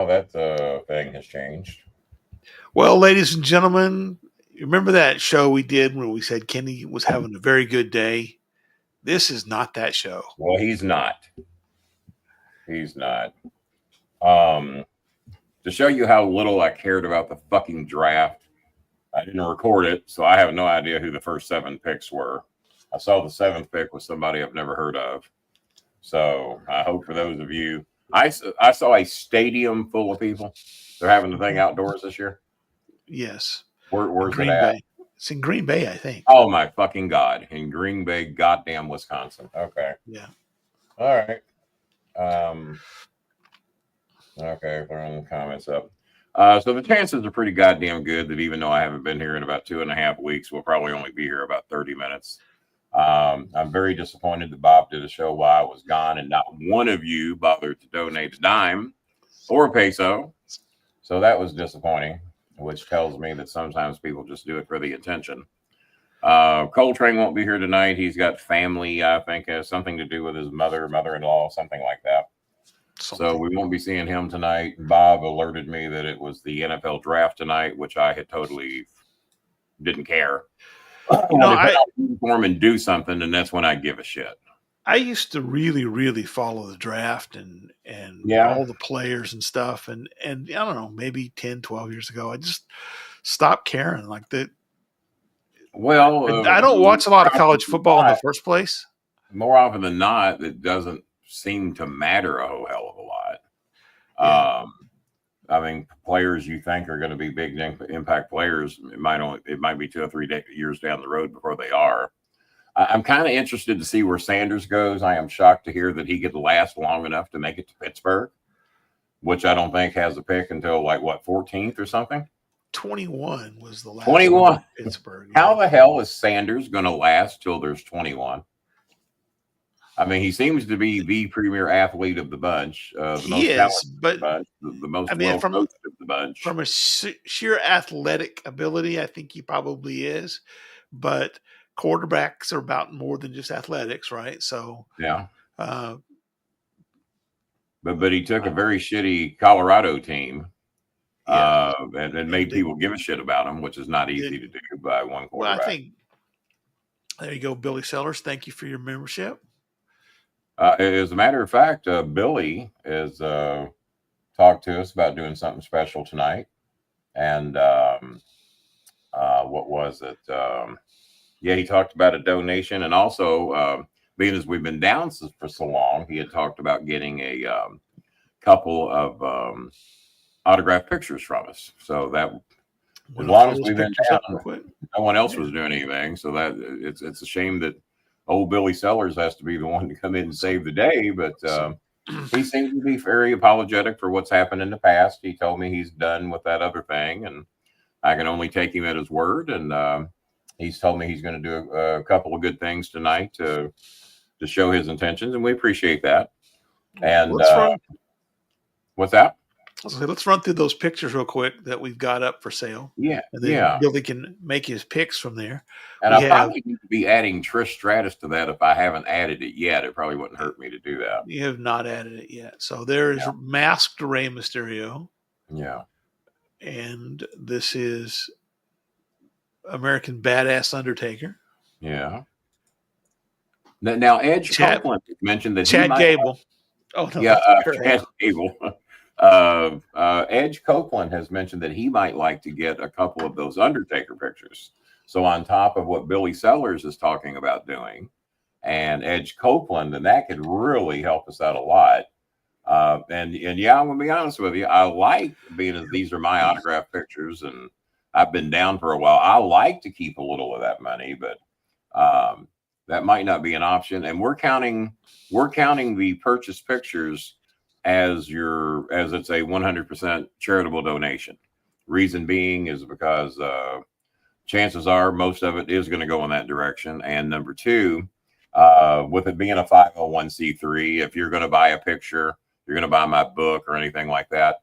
That thing has changed. Well, ladies and gentlemen, remember that show we did where we said Kenny was having a very good day? This is not that show. Well, he's not. He's not. Um, to show you how little I cared about the fucking draft, I didn't record it, so I have no idea who the first 7 picks were. I saw the 7th pick was somebody I've never heard of. So I hope for those of you, I saw a stadium full of people. They're having the thing outdoors this year. Yes. Where's Green it at? Bay. It's in Green Bay, I think. Oh my fucking God. In Green Bay, goddamn Wisconsin. Okay. Yeah. All right. Okay, throwing the comments up. So the chances are pretty goddamn good that even though I haven't been here in about 2.5 weeks, we'll probably only be here about 30 minutes. I'm very disappointed that Bob did a show while I was gone and not one of you bothered to donate a dime or a peso. So that was disappointing, which tells me that sometimes people just do it for the attention. Coltrane won't be here tonight. He's got family, I think, has something to do with his mother-in-law, something like that. So we won't be seeing him tonight. Bob alerted me that it was the NFL draft tonight, which I had totally didn't care. I uniform and do something, and that's when I give a shit. I used to really, really follow the draft and all the players and stuff. And I don't know, maybe 10, 12 years ago, I just stopped caring like that. Well, I don't watch a lot of college football in the first place. More often than not, it doesn't seem to matter a whole hell of a lot. Yeah. I mean, players you think are going to be big impact players, it might be 2 or 3 years down the road before they are. I'm kind of interested to see where Sanders goes. I am shocked to hear that he could last long enough to make it to Pittsburgh, which I don't think has a pick until 14th or something. 21 was the last 21 Pittsburgh. How the hell is Sanders going to last till there's 21? I mean, he seems to be the premier athlete of the bunch. He is, but the most well-coached of the bunch. From a sheer athletic ability, I think he probably is. But quarterbacks are about more than just athletics, right? So yeah. But he took a very shitty Colorado team, and made people give a shit about him, which is not easy to do by one quarterback. Well, I think there you go, Billy Sellers. Thank you for your membership. As a matter of fact, Billy has talked to us about doing something special tonight. And what was it? He talked about a donation. And also, being as we've been down for so long, he had talked about getting a couple of autographed pictures from us. So that, as long as we've been down, no one else was doing anything. So that it's a shame that old Billy Sellers has to be the one to come in and save the day, but he seems to be very apologetic for what's happened in the past. He told me he's done with that other thing, and I can only take him at his word. And he's told me he's going to do a couple of good things tonight to show his intentions, and we appreciate that. And what's that? Let's run through those pictures real quick that we've got up for sale. Yeah. And then Billy can make his picks from there. And I probably need to be adding Trish Stratus to that if I haven't added it yet. It probably wouldn't hurt me to do that. You have not added it yet. So there is Masked Rey Mysterio. Yeah. And this is American Badass Undertaker. Yeah. Now Edge Copeland mentioned that Chad Gable. Oh, no. Yeah, Chad Gable. Edge Copeland has mentioned that he might like to get a couple of those Undertaker pictures. So on top of what Billy Sellers is talking about doing, and Edge Copeland, and that could really help us out a lot. And I'm gonna be honest with you, I like being as these are my autograph pictures, and I've been down for a while. I like to keep a little of that money, but that might not be an option. And we're counting the purchase pictures as it's a 100% charitable donation. Reason being is because chances are most of it is going to go in that direction. And number two, with it being a 501c3, if you're going to buy a picture, you're going to buy my book or anything like that,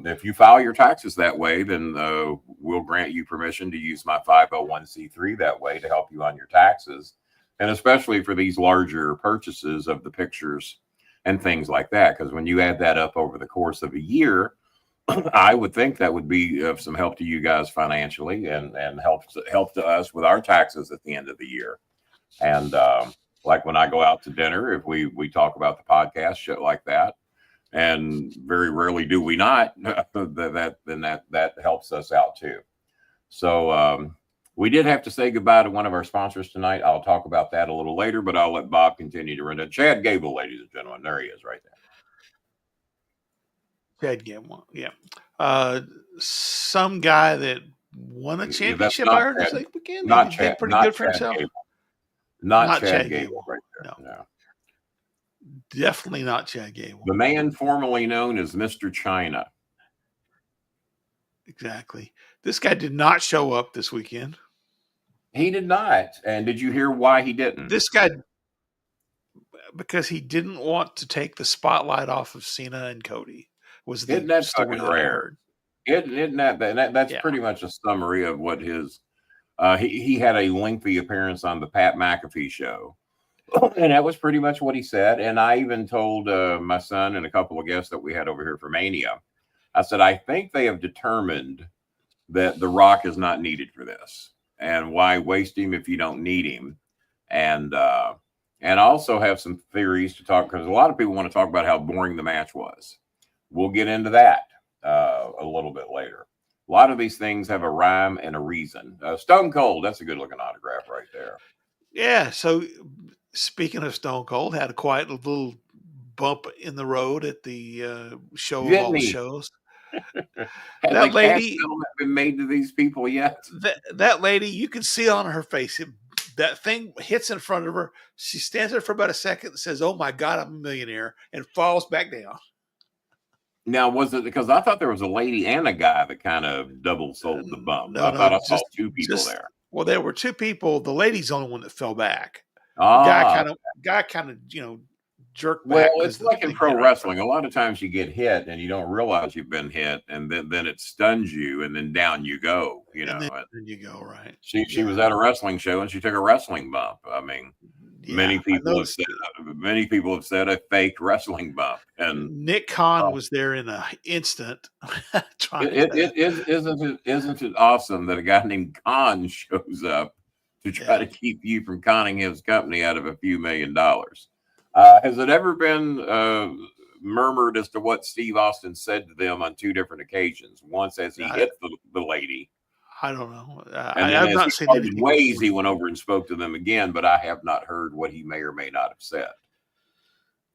if you file your taxes that way, then we'll grant you permission to use my 501c3 that way to help you on your taxes. And especially for these larger purchases of the pictures, and things like that. Because when you add that up over the course of a year, I would think that would be of some help to you guys financially, and help to us with our taxes at the end of the year. And like when I go out to dinner, if we talk about the podcast, shit like that, and very rarely do we not, that helps us out too. So we did have to say goodbye to one of our sponsors tonight. I'll talk about that a little later, but I'll let Bob continue to run it. Chad Gable, ladies and gentlemen, there he is, right there. Chad Gable, yeah. Some guy that won a championship, I heard this weekend. Not He Chad, did pretty not good for Chad himself. Gable. Not Chad Gable right there. No. Definitely not Chad Gable. The man formerly known as Mr. China. Exactly. This guy did not show up this weekend. He did not. And did you hear why he didn't? This guy, because he didn't want to take the spotlight off of Cena and Cody. Was the Isn't that story fucking that I rare? heard. Isn't that's pretty much a summary of what his he had a lengthy appearance on the Pat McAfee show. And that was pretty much what he said. And I even told my son and a couple of guests that we had over here for Mania, I said, I think they have determined that The Rock is not needed for this. And why waste him if you don't need him? And I also have some theories to talk, because a lot of people want to talk about how boring the match was. We'll get into that a little bit later. A lot of these things have a rhyme and a reason. Stone Cold, that's a good looking autograph right there. Yeah. So speaking of Stone Cold, had a quiet little bump in the road at the show of all the shows. That lady been made to these people yet? That lady, you can see on her face, that thing hits in front of her. She stands there for about a second and says, "Oh my God, I'm a millionaire," and falls back down. Now, was it because I thought there was a lady and a guy that kind of double sold the bump? I thought I saw two people there. Well, there were two people. The lady's the only one that fell back. Guy kind of jerked back. Well, it's like in pro wrestling. A lot of times you get hit and you don't realize you've been hit, and then it stuns you, and then down you go. Then you go, right. She was at a wrestling show and she took a wrestling bump. I mean, many people have said a fake wrestling bump. And Nick Khan was there in an instant. Isn't it awesome that a guy named Khan shows up to try to keep you from conning his company out of a few $1 million? Has it ever been murmured as to what Steve Austin said to them on two different occasions? Once as he hit the lady. I don't know. And then I've not seen anything. Ways he went over and spoke to them again, but I have not heard what he may or may not have said.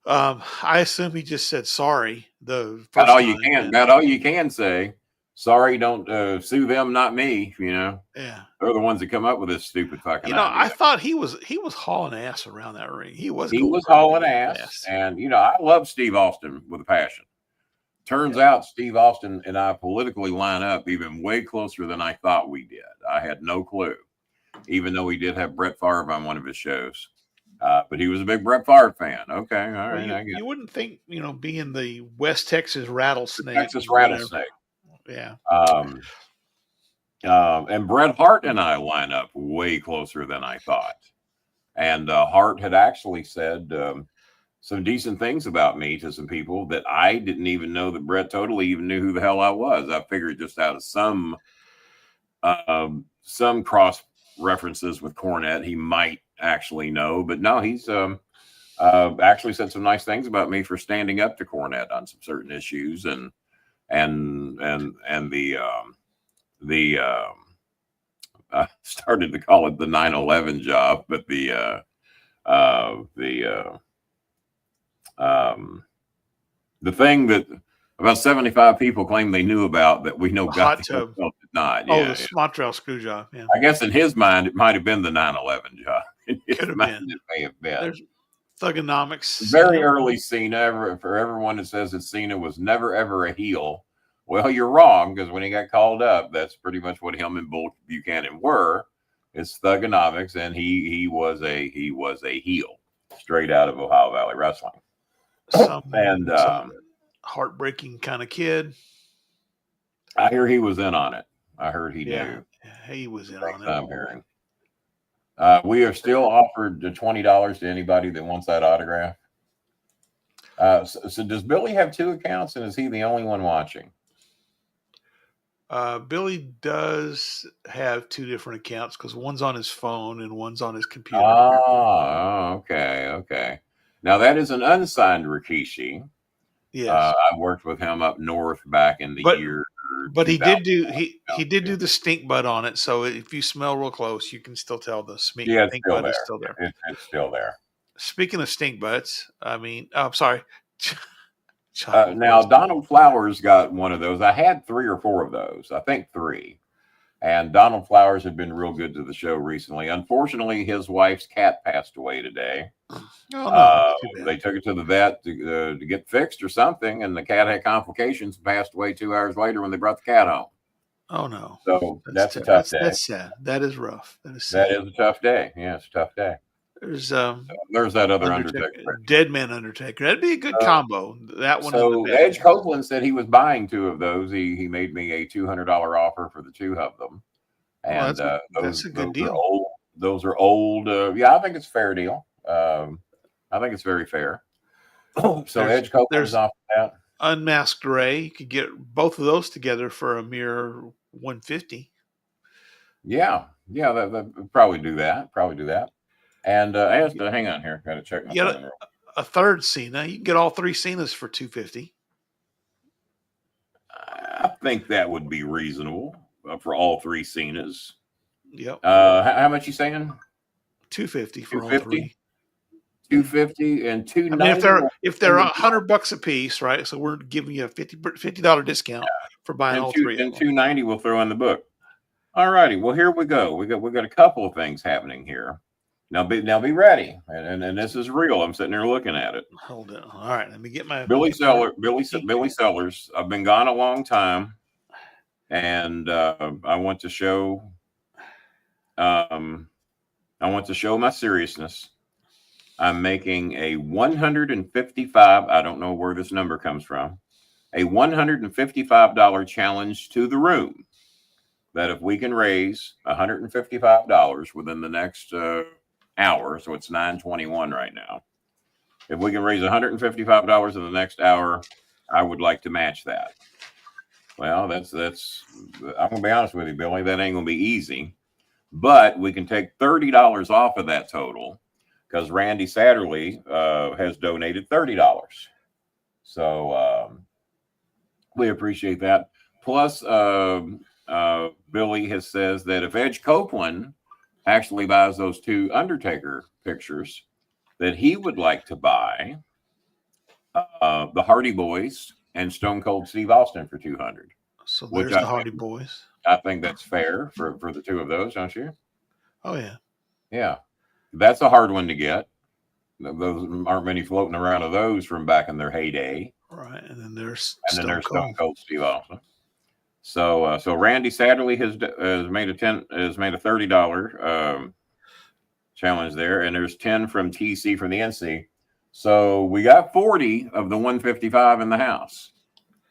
I assume he just said sorry. That's all you can. That's all you can say. Sorry, don't sue them, not me. Yeah, they're the ones that come up with this stupid fucking. Idea. I thought he was hauling ass around that ring. He was hauling ass, and I love Steve Austin with a passion. Turns out Steve Austin and I politically line up even way closer than I thought we did. I had no clue, even though he did have Brett Favre on one of his shows. But he was a big Brett Favre fan. Okay, all right. Well, you wouldn't think, being the West Texas rattlesnake. Yeah. And Bret Hart and I line up way closer than I thought. And Hart had actually said some decent things about me to some people that I didn't even know that Bret totally even knew who the hell I was. I figured just out of some cross references with Cornette, he might actually know, but no, he's actually said some nice things about me for standing up to Cornette on some certain issues, and the I started to call it the 9/11 job, but the thing that about 75 people claim they knew about that we know got did not. The Montreal screw job. Yeah. I guess in his mind it might have been the 9/11 job. Could have been. It may have been. There's Thugonomics. Very early Cena. For everyone that says that Cena was never ever a heel, well, you're wrong, because when he got called up, that's pretty much what him and Bull Buchanan were. It's Thugonomics, and he was a heel straight out of Ohio Valley Wrestling. Some heartbreaking kind of kid. I hear he was in on it. I heard he knew. He was in on it. I'm hearing. We are still offered $20 to anybody that wants that autograph. So does Billy have two accounts, and is he the only one watching? Billy does have two different accounts because one's on his phone and one's on his computer. Okay. Now that is an unsigned Rikishi. Yes, I worked with him up north back in the year but he 2000. did do he did do the stink butt on it. So if you smell real close, you can still tell the stink Yeah, it's still butt is there. still there. It's still there. Speaking of stink butts, I'm sorry. Now Donald Flowers got one of those. I had 3 or 4 of those. I think 3. And Donald Flowers had been real good to the show recently. Unfortunately, his wife's cat passed away today. Oh no, too bad. They took it to the vet to get fixed or something, and the cat had complications and passed away 2 hours later when they brought the cat home. Oh no. So that's a tough day. That's sad. That is rough. That is sad. That is a tough day. Yeah, it's a tough day. There's that other Undertaker. Dead Man Undertaker. That'd be a good combo. That one. So Edge Copeland said he was buying 2 of those. He made me a $200 offer for the 2 of them, and that's a good deal. Those are old. Yeah, I think it's a fair deal. I think it's very fair. So Edge Copeland's off that. Unmasked Ray. You could get both of those together for a mere $150. Yeah, that probably do that. And hang on here. Got to check my phone. A third Cena. You can get all 3 Cenas for $250. I think that would be reasonable for all 3 Cenas. Yep. How much you saying? $250 for all 3. $250 and $290. I mean, if they're $100 a piece, right? So we're giving you a $50 discount for buying all 3. And $290 we'll throw in the book. All righty. Well, here we go. We got a couple of things happening here. Now be ready. And this is real. I'm sitting there looking at it. Hold on. All right. Let me get my Billy Sellers. I've been gone a long time, and I want to show. I want to show my seriousness. I'm making a 155. I don't know where this number comes from. A $155 challenge to the room. That if we can raise $155 within the next hour, so it's 9:21 right now. If we can raise $155 in the next hour, I would like to match that. Well, that's. I'm gonna be honest with you, Billy. That ain't gonna be easy, but we can take $30 off of that total because Randy Satterley has donated $30. So we appreciate that. Plus, Billy says that if Edge Copeland actually buys those 2 Undertaker pictures, that he would like to buy the Hardy Boys and Stone Cold Steve Austin for $200. So there's the Hardy Boys. I think that's fair for the 2 of those, don't you? Oh yeah. Yeah, that's a hard one to get. Those aren't many floating around of those from back in their heyday. Right, and then there's Stone Cold Steve Austin. So Randy Satterley has made a $30 challenge there, and there's 10 from TC from the NC. So we got 40 of the 155 in the house.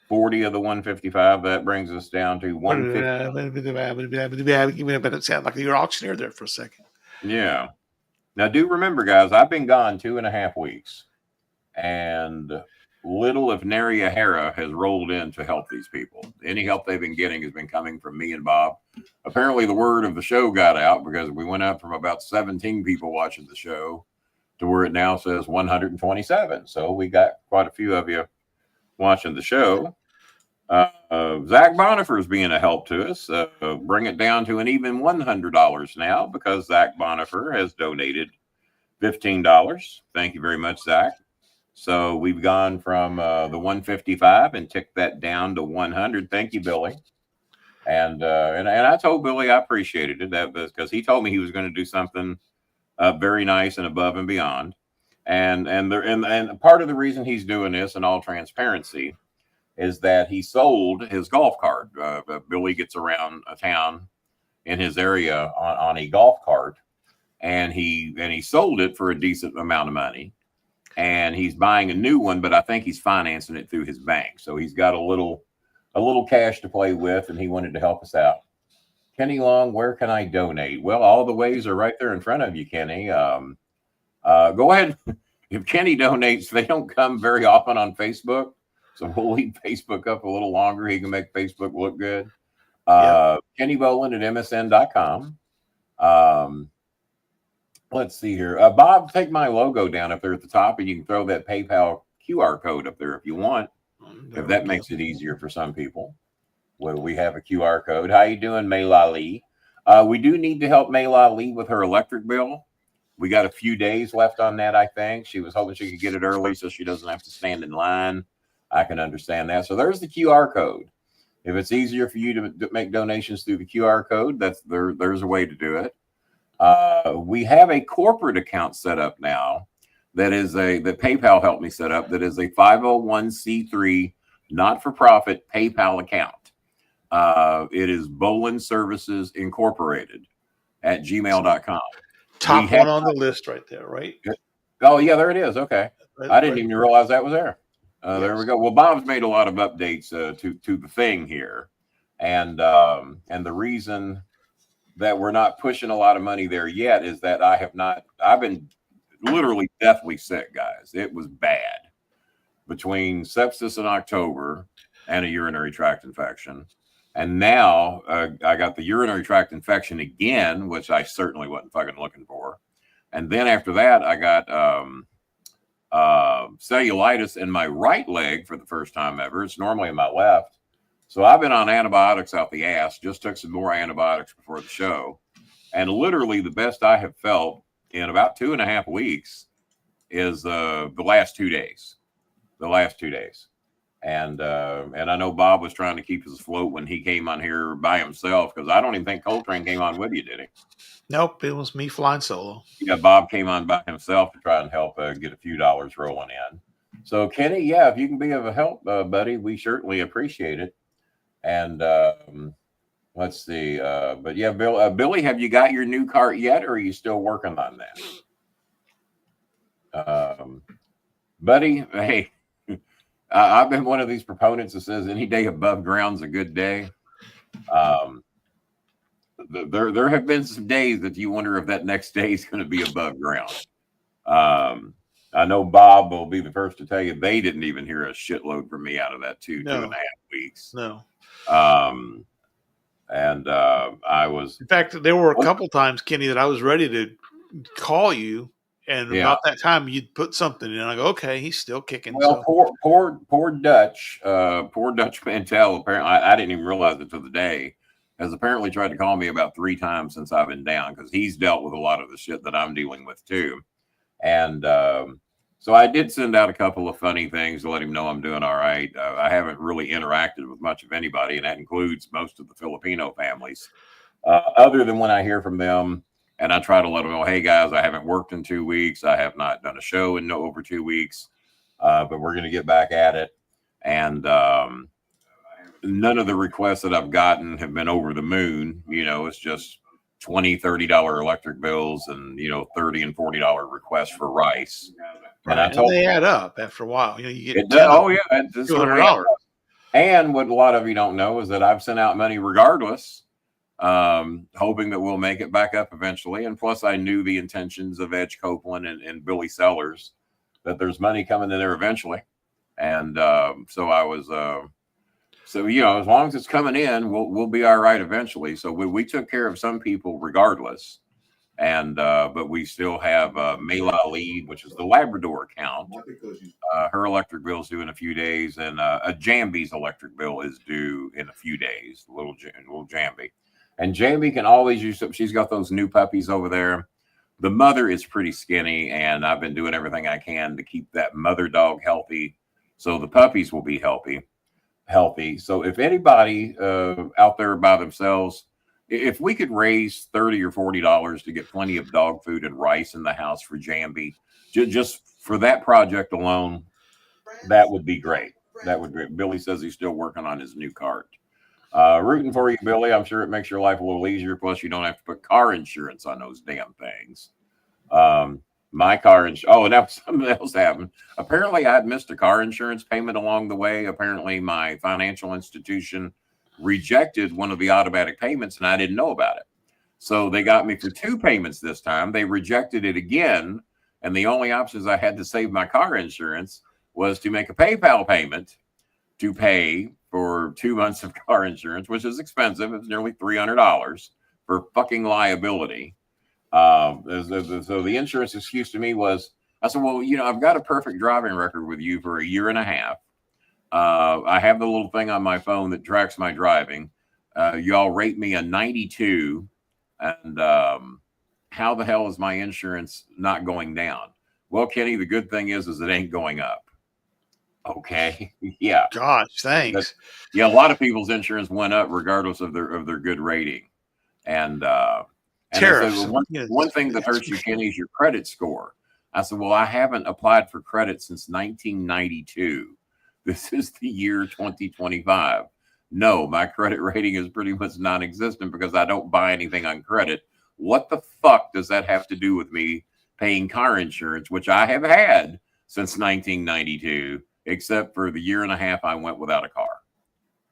40 of the 155. That brings us down to 150. Sound like you're auctioneer there for a second. Yeah. Now do remember, guys, I've been gone 2.5 weeks, and little if nary a Hera has rolled in to help these people. Any help they've been getting has been coming from me and Bob. Apparently the word of the show got out because we went up from about 17 people watching the show to where it now says 127. So we got quite a few of you watching the show. Zach Bonifer is being a help to us. Bring it down to an even $100 now because Zach Bonifer has donated $15. Thank you very much, Zach. So we've gone from the 155 and ticked that down to 100. Thank you, Billy. And I told Billy I appreciated it because he told me he was going to do something very nice and above and beyond. And part of the reason he's doing this, in all transparency, is that he sold his golf cart. Billy gets around a town in his area on a golf cart, and he sold it for a decent amount of money. And he's buying a new one, but I think he's financing it through his bank. So he's got a little cash to play with, and he wanted to help us out. Kenny Long, where can I donate? Well, all the ways are right there in front of you, Kenny. Go ahead. if Kenny donates, they don't come very often on Facebook. So we'll leave Facebook up a little longer. He can make Facebook look good. Kenny Boland at MSN.com. Let's see here. Bob, take my logo down up there at the top, and you can throw that PayPal QR code up there if you want, if that makes it easier for some people. Well, we have a QR code. How you doing, Mayla Lee? We do need to help Mayla Lee with her electric bill. We got a few days left on that, I think. She was hoping she could get it early so she doesn't have to stand in line. I can understand that. So there's the QR code. If it's easier for you to make donations through the QR code, there's a way to do it. We have a corporate account set up now that PayPal helped me set up. That is a 501c3 not-for-profit PayPal account. It is Boland Services Incorporated at gmail.com. Top one on the list right there, right? Oh, yeah, there it is. Okay. I didn't even realize that was there. Yes. There we go. Well, Bob's made a lot of updates to the thing here. And the reason that we're not pushing a lot of money there yet is that I've been literally deathly sick, guys. It was bad between sepsis in October and a urinary tract infection. And now I got the urinary tract infection again, which I certainly wasn't fucking looking for. And then after that, I got cellulitis in my right leg for the first time ever. It's normally in my left. So I've been on antibiotics out the ass, just took some more antibiotics before the show. And literally the best I have felt in about 2.5 weeks is the last 2 days. And I know Bob was trying to keep us afloat when he came on here by himself, because I don't even think Coltrane came on with you, did he? Nope, it was me flying solo. Yeah, Bob came on by himself to try and help get a few dollars rolling in. So Kenny, yeah, if you can be of a help, buddy, we certainly appreciate it. And let's see, but yeah, Billy, have you got your new cart yet, or are you still working on that? Buddy, hey. I've been one of these proponents that says any day above ground's a good day. There have been some days that you wonder if that next day is going to be above ground. I know Bob will be the first to tell you they didn't even hear a shitload from me out of that 2.5 weeks. No. I was. In fact, there were a couple times, Kenny, that I was ready to call you. And about that time, you'd put something in. I go, okay, he's still kicking. Well, poor Dutch Mantel. Apparently, I didn't even realize it till the day. Has apparently tried to call me about 3 times since I've been down, because he's dealt with a lot of the shit that I'm dealing with too. And so I did send out a couple of funny things to let him know I'm doing all right. I haven't really interacted with much of anybody, and that includes most of the Filipino families, other than when I hear from them. And I try to let them know, hey, guys, I haven't worked in 2 weeks. I have not done a show in over 2 weeks, but we're going to get back at it. And none of the requests that I've gotten have been over the moon. You know, it's just $20, $30 electric bills and, $30 and $40 requests for rice. Right. And they add up after a while. You get it's $200. And what a lot of you don't know is that I've sent out money regardless, hoping that we'll make it back up eventually. And plus I knew the intentions of Edge Copeland and Billy Sellers, that there's money coming in there eventually. And so I was as long as it's coming in, we'll be all right eventually. So we took care of some people regardless. And but we still have Mayla Lee, which is the Labrador account. Her electric bill is due in a few days, and a Jambi's electric bill is due in a few days. Little Jambi. And Jamie can always use up. She's got those new puppies over there. The mother is pretty skinny, and I've been doing everything I can to keep that mother dog healthy, so the puppies will be healthy. So if anybody out there by themselves, if we could raise $30 or $40 to get plenty of dog food and rice in the house for Jambi, just for that project alone, that would be great. That would be great. Billy says he's still working on his new cart. Rooting for you, Billy. I'm sure it makes your life a little easier. Plus, you don't have to put car insurance on those damn things. My car and now something else happened. Apparently, I had missed a car insurance payment along the way. Apparently, my financial institution rejected one of the automatic payments, and I didn't know about it. So they got me for 2 payments this time. They rejected it again, And the only options I had to save my car insurance was to make a PayPal payment to pay for 2 months of car insurance, which is expensive. It's nearly $300 for fucking liability. So the insurance excuse to me was, I said, well, I've got a perfect driving record with you for a year and a half. I have the little thing on my phone that tracks my driving. Y'all rate me a 92. And how the hell is my insurance not going down? Well, Kenny, the good thing is it ain't going up. Okay. Yeah. Gosh, thanks. A lot of people's insurance went up regardless of their good rating. And tariffs. I said, one thing that hurts you, Kenny, is your credit score. I said, well, I haven't applied for credit since 1992. This is the year 2025. No, my credit rating is pretty much non-existent because I don't buy anything on credit. What the fuck does that have to do with me paying car insurance, which I have had since 1992, except for the year and a half I went without a car?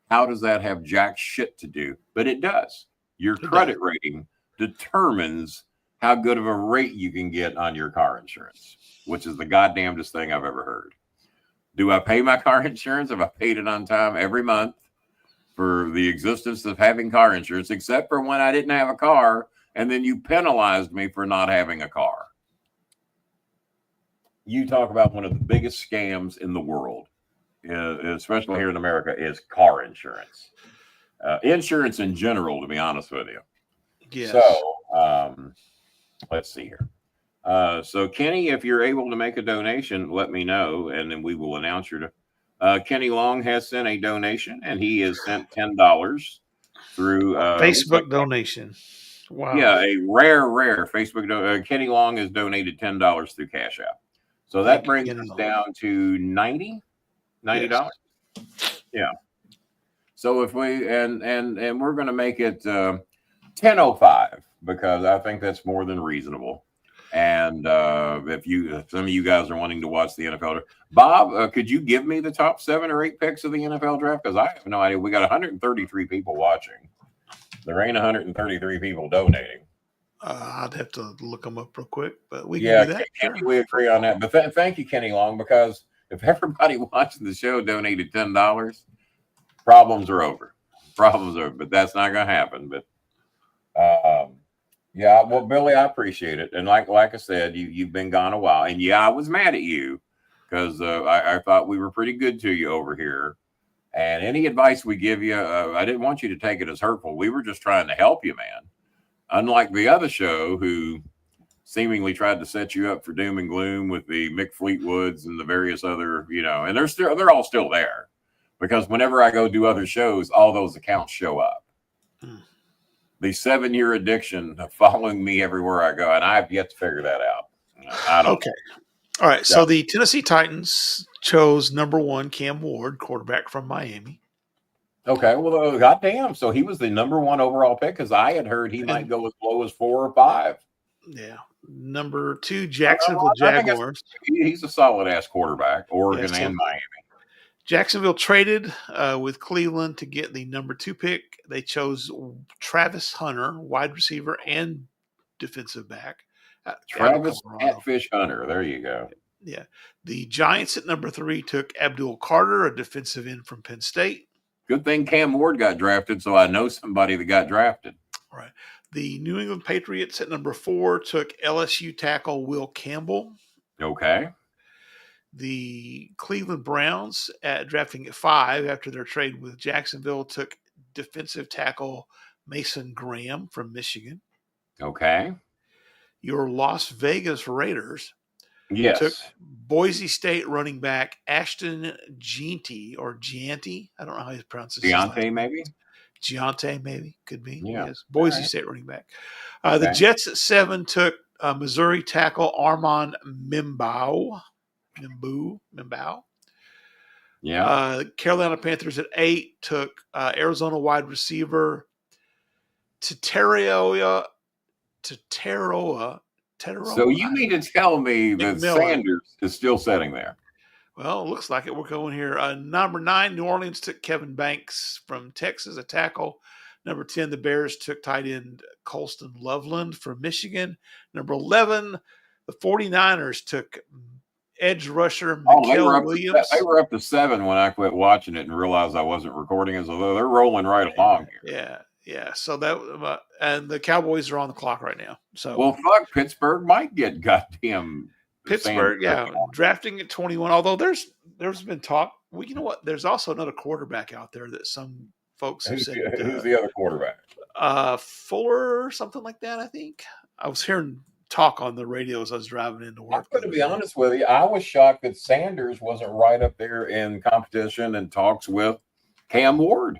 How does that have jack shit to do? But it does. Your credit rating determines how good of a rate you can get on your car insurance, which is the goddamnedest thing I've ever heard. Do I pay my car insurance? Have I paid it on time every month for the existence of having car insurance, except for when I didn't have a car and then you penalized me for not having a car? You talk about one of the biggest scams in the world, especially here in America, is car insurance. Insurance in general, to be honest with you. Yes. So let's see here. So Kenny, if you're able to make a donation, let me know, and then we will announce your. Kenny Long has sent a donation, and he has sent $10 through Facebook donation. Wow. Yeah, a rare Facebook. Kenny Long has donated $10 through Cash App, so that brings us down to $90. Yes. Yeah. So if we and we're going to make it 10:05 because I think that's more than reasonable. And if some of you guys are wanting to watch the NFL, Bob, could you give me the top 7 or 8 picks of the NFL draft? Because I have no idea. We got 133 people watching. There ain't 133 people donating. I'd have to look them up real quick, but we can do that. Kenny, we agree on that. But thank you, Kenny Long, because if everybody watching the show donated $10, problems are over. But that's not going to happen. But yeah, well, Billy, I appreciate it. And like I said, you've been gone a while. And yeah, I was mad at you because I thought we were pretty good to you over here. And any advice we give you, I didn't want you to take it as hurtful. We were just trying to help you, man. Unlike the other show who seemingly tried to set you up for doom and gloom with the Mick Fleetwoods and the various other, and they're all still there. Because whenever I go do other shows, all those accounts show up. The 7-year addiction of following me everywhere I go, and I've yet to figure that out. I don't. Okay. All right. Yeah. So the Tennessee Titans chose number 1 Cam Ward, quarterback from Miami. Okay. Well, goddamn. So he was the number 1 overall pick because I had heard he might go as low as 4 or 5. Yeah. Number 2, Jacksonville Jaguars. He's a solid ass quarterback. Oregon and Miami. Jacksonville traded with Cleveland to get the number 2 pick. They chose Travis Hunter, wide receiver and defensive back. Travis Catfish Hunter. There you go. Yeah. The Giants at number 3 took Abdul Carter, a defensive end from Penn State. Good thing Cam Ward got drafted, so I know somebody that got drafted. All right. The New England Patriots at number 4 took LSU tackle Will Campbell. Okay. The Cleveland Browns, drafting at 5 after their trade with Jacksonville, took defensive tackle Mason Graham from Michigan. Okay. Your Las Vegas Raiders took Boise State running back Ashton Gianti. I don't know how he pronounces it. Giante, maybe. Could be. Yeah. Yes. Boise State running back. The Jets at 7 took Missouri tackle Armand Mimbau. Yeah. Carolina Panthers at 8 took Arizona wide receiver Teteroa. So you mean to tell me that Sanders is still sitting there? Well, it looks like it. We're going here. Number 9, New Orleans took Kevin Banks from Texas, a tackle. Number the Bears took tight end Colston Loveland from Michigan. Number 11, The 49ers took edge rusher Oh, Mikael Williams. They were up to 7 when I quit watching it and realized I wasn't recording it. So they're rolling right along here. Yeah. So that and the Cowboys are on the clock right now. So well, fuck, Pittsburgh might get goddamn Pittsburgh, drafting at 21. Although there's been talk. Well, you know what? There's also another quarterback out there that some folks have said. Who's the other quarterback? Fuller or something like that. I think I was hearing talk on the radio as I was driving into work. I'm going to be honest with you. I was shocked that Sanders wasn't right up there in competition and talks with Cam Ward.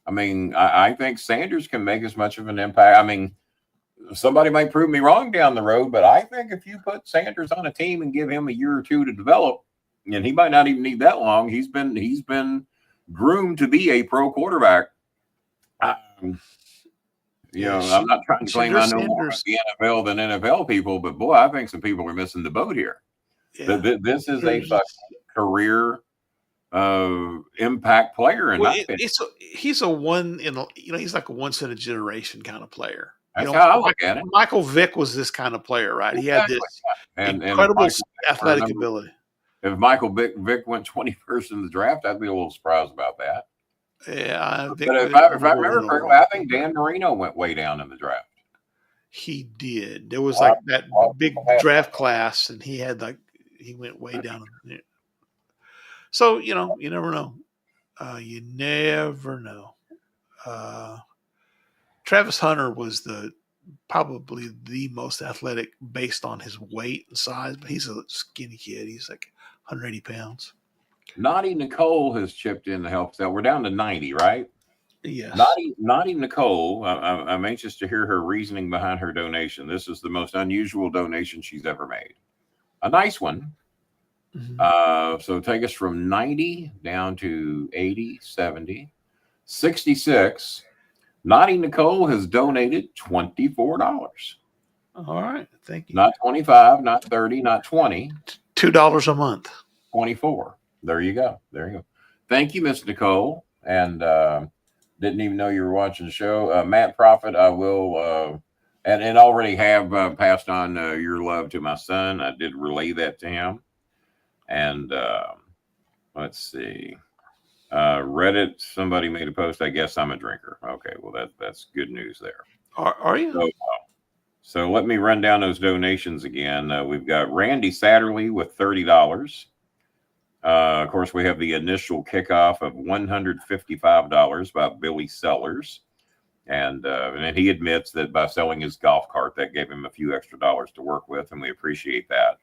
I mean, I think Sanders can make as much of an impact. I mean, somebody might prove me wrong down the road, but I think if you put Sanders on a team and give him a year or two to develop, and he might not even need that long. He's been groomed to be a pro quarterback. You know, I'm not trying to claim I know more about the NFL than NFL people, but boy, I think some people are missing the boat here. Yeah. This is a career impact player, and he's a one in he's like a once in a generation kind of player. That's how I look at it. Michael Vick was this kind of player, right? He had this incredible athletic ability. If Michael Vick went 21st in the draft, I'd be a little surprised about that. Yeah, but if I remember correctly, I think Dan Marino went way down in the draft. He did. There was like that big draft class, and he went way down. So you never know. You never know. Travis Hunter was probably the most athletic based on his weight and size, but he's a skinny kid. He's like 180 pounds. Naughty Nicole has chipped in to help us out. We're down to 90, right? Yes. Naughty Nicole, I'm anxious to hear her reasoning behind her donation. This is the most unusual donation she's ever made. A nice one. Mm-hmm. So take us from 90 down to 80, 70, 66. Naughty Nicole has donated $24. All right. Thank you. Not 25, not 30, not 20. $2 a month. 24. There you go. Thank you, Miss Nicole. And didn't even know you were watching the show. Matt Prophet, I will and already have passed on your love to my son. I did relay that to him. And let's see. Reddit, somebody made a post. I guess I'm a drinker. Okay, well that's good news there. Are you? So let me run down those donations again. We've got Randy Satterley with $30. Of course, we have the initial kickoff of $155 by Billy Sellers. And he admits that by selling his golf cart, that gave him a few extra dollars to work with, and we appreciate that.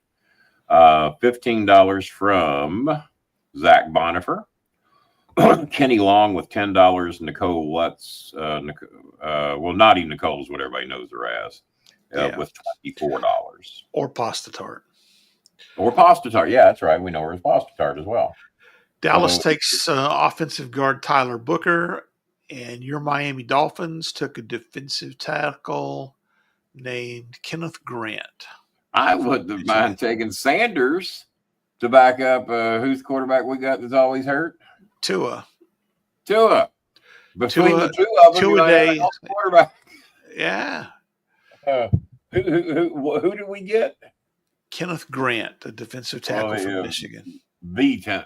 $15 from Zach Bonifer. Kenny Long with $10. Nicole Lutz, Naughty Nicole is what everybody knows her as, with $24. Or Pasta Tart. Yeah, that's right. We know her as Pasta Tart as well. Dallas takes offensive guard Tyler Booker, and your Miami Dolphins took a defensive tackle named Kenneth Grant. I wouldn't have mind taking Sanders to back up who's the quarterback we got that's always hurt? Tua. Between the two of them, Tua-Day. Quarterback. Yeah. Who did we get? Kenneth Grant, a defensive tackle from Michigan. Okay.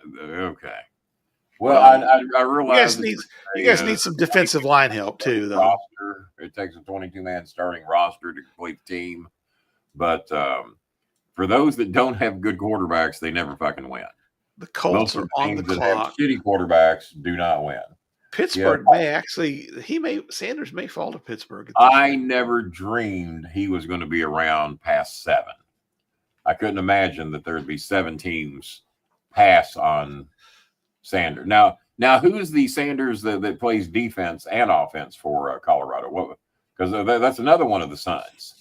Well, I realize you guys need some defensive line help too, though. Roster. It takes a 22-man starting roster to complete the team, but for those that don't have good quarterbacks, they never fucking win. The Colts are on the clock. Shitty quarterbacks do not win. Pittsburgh Sanders may fall to Pittsburgh. I never dreamed he was going to be around past 7. I couldn't imagine that there'd be 7 teams pass on Sanders. Now who's the Sanders that plays defense and offense for Colorado? Because that's another one of the sons.